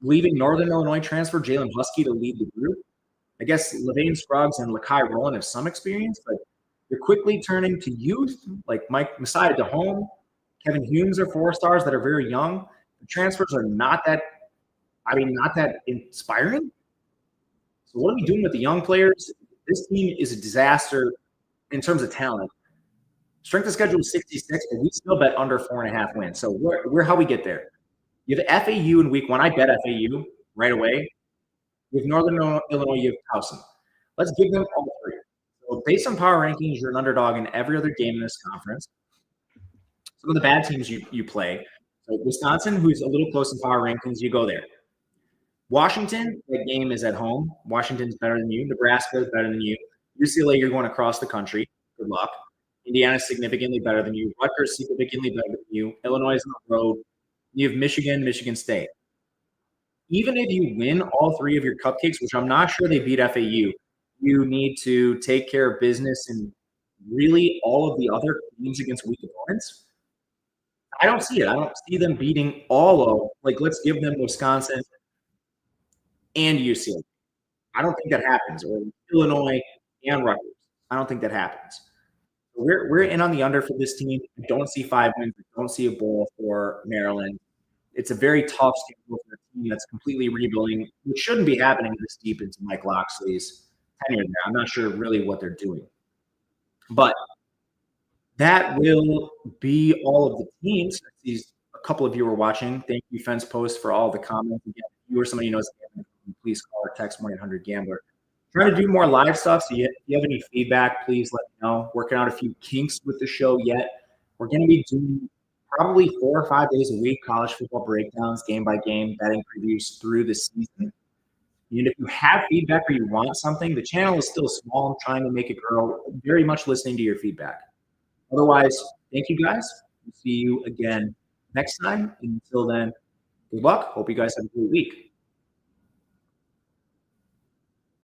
leaving Northern Illinois transfer Jalen Husky to lead the group. I guess Levain Scruggs and Lakai Rowland have some experience, but they're quickly turning to youth like Mike Messiah DeHome. Kevin Humes are 4-stars that are very young. The transfers are not that inspiring. So what are we doing with the young players? This team is a disaster in terms of talent. Strength of schedule is 66, but we still bet under 4.5 wins. So we're how we get there. You have FAU in week 1. I bet FAU right away. With Northern Illinois, you have Towson. Let's give them all 3. So based on power rankings, you're an underdog in every other game in this conference. Some of the bad teams you play. So Wisconsin, who's a little close in power rankings, you go there. Washington, that game is at home. Washington's better than you. Nebraska is better than you. UCLA, you're going across the country. Good luck. Indiana's significantly better than you. Rutgers, significantly better than you. Illinois is on the road. You have Michigan State. Even if you win all 3 of your cupcakes, which I'm not sure they beat FAU, you need to take care of business in really all of the other teams against weak opponents. I don't see it. I don't see them beating all of, let's give them Wisconsin and UCLA. I don't think that happens. Or Illinois and Rutgers. I don't think that happens. We're in on the under for this team. I don't see 5 wins. I don't see a bowl for Maryland. It's a very tough schedule for a team that's completely rebuilding, which shouldn't be happening this deep into Mike Locksley's tenure there. I'm not sure really what they're doing. But that will be all of the teams. I see a couple of you are watching. Thank you, Fence Post, for all the comments. Again, if you or somebody who knows gambling, please call or text 1-800-GAMBLER. Trying to do more live stuff, so if you have any feedback, please let me know. Working out a few kinks with the show yet. We're going to be doing probably 4 or 5 days a week, college football breakdowns, game by game, betting previews through the season. And if you have feedback or you want something, the channel is still small. I'm trying to make it grow. Very much listening to your feedback. Otherwise, thank you guys. We'll see you again next time. And until then, good luck. Hope you guys have a great week.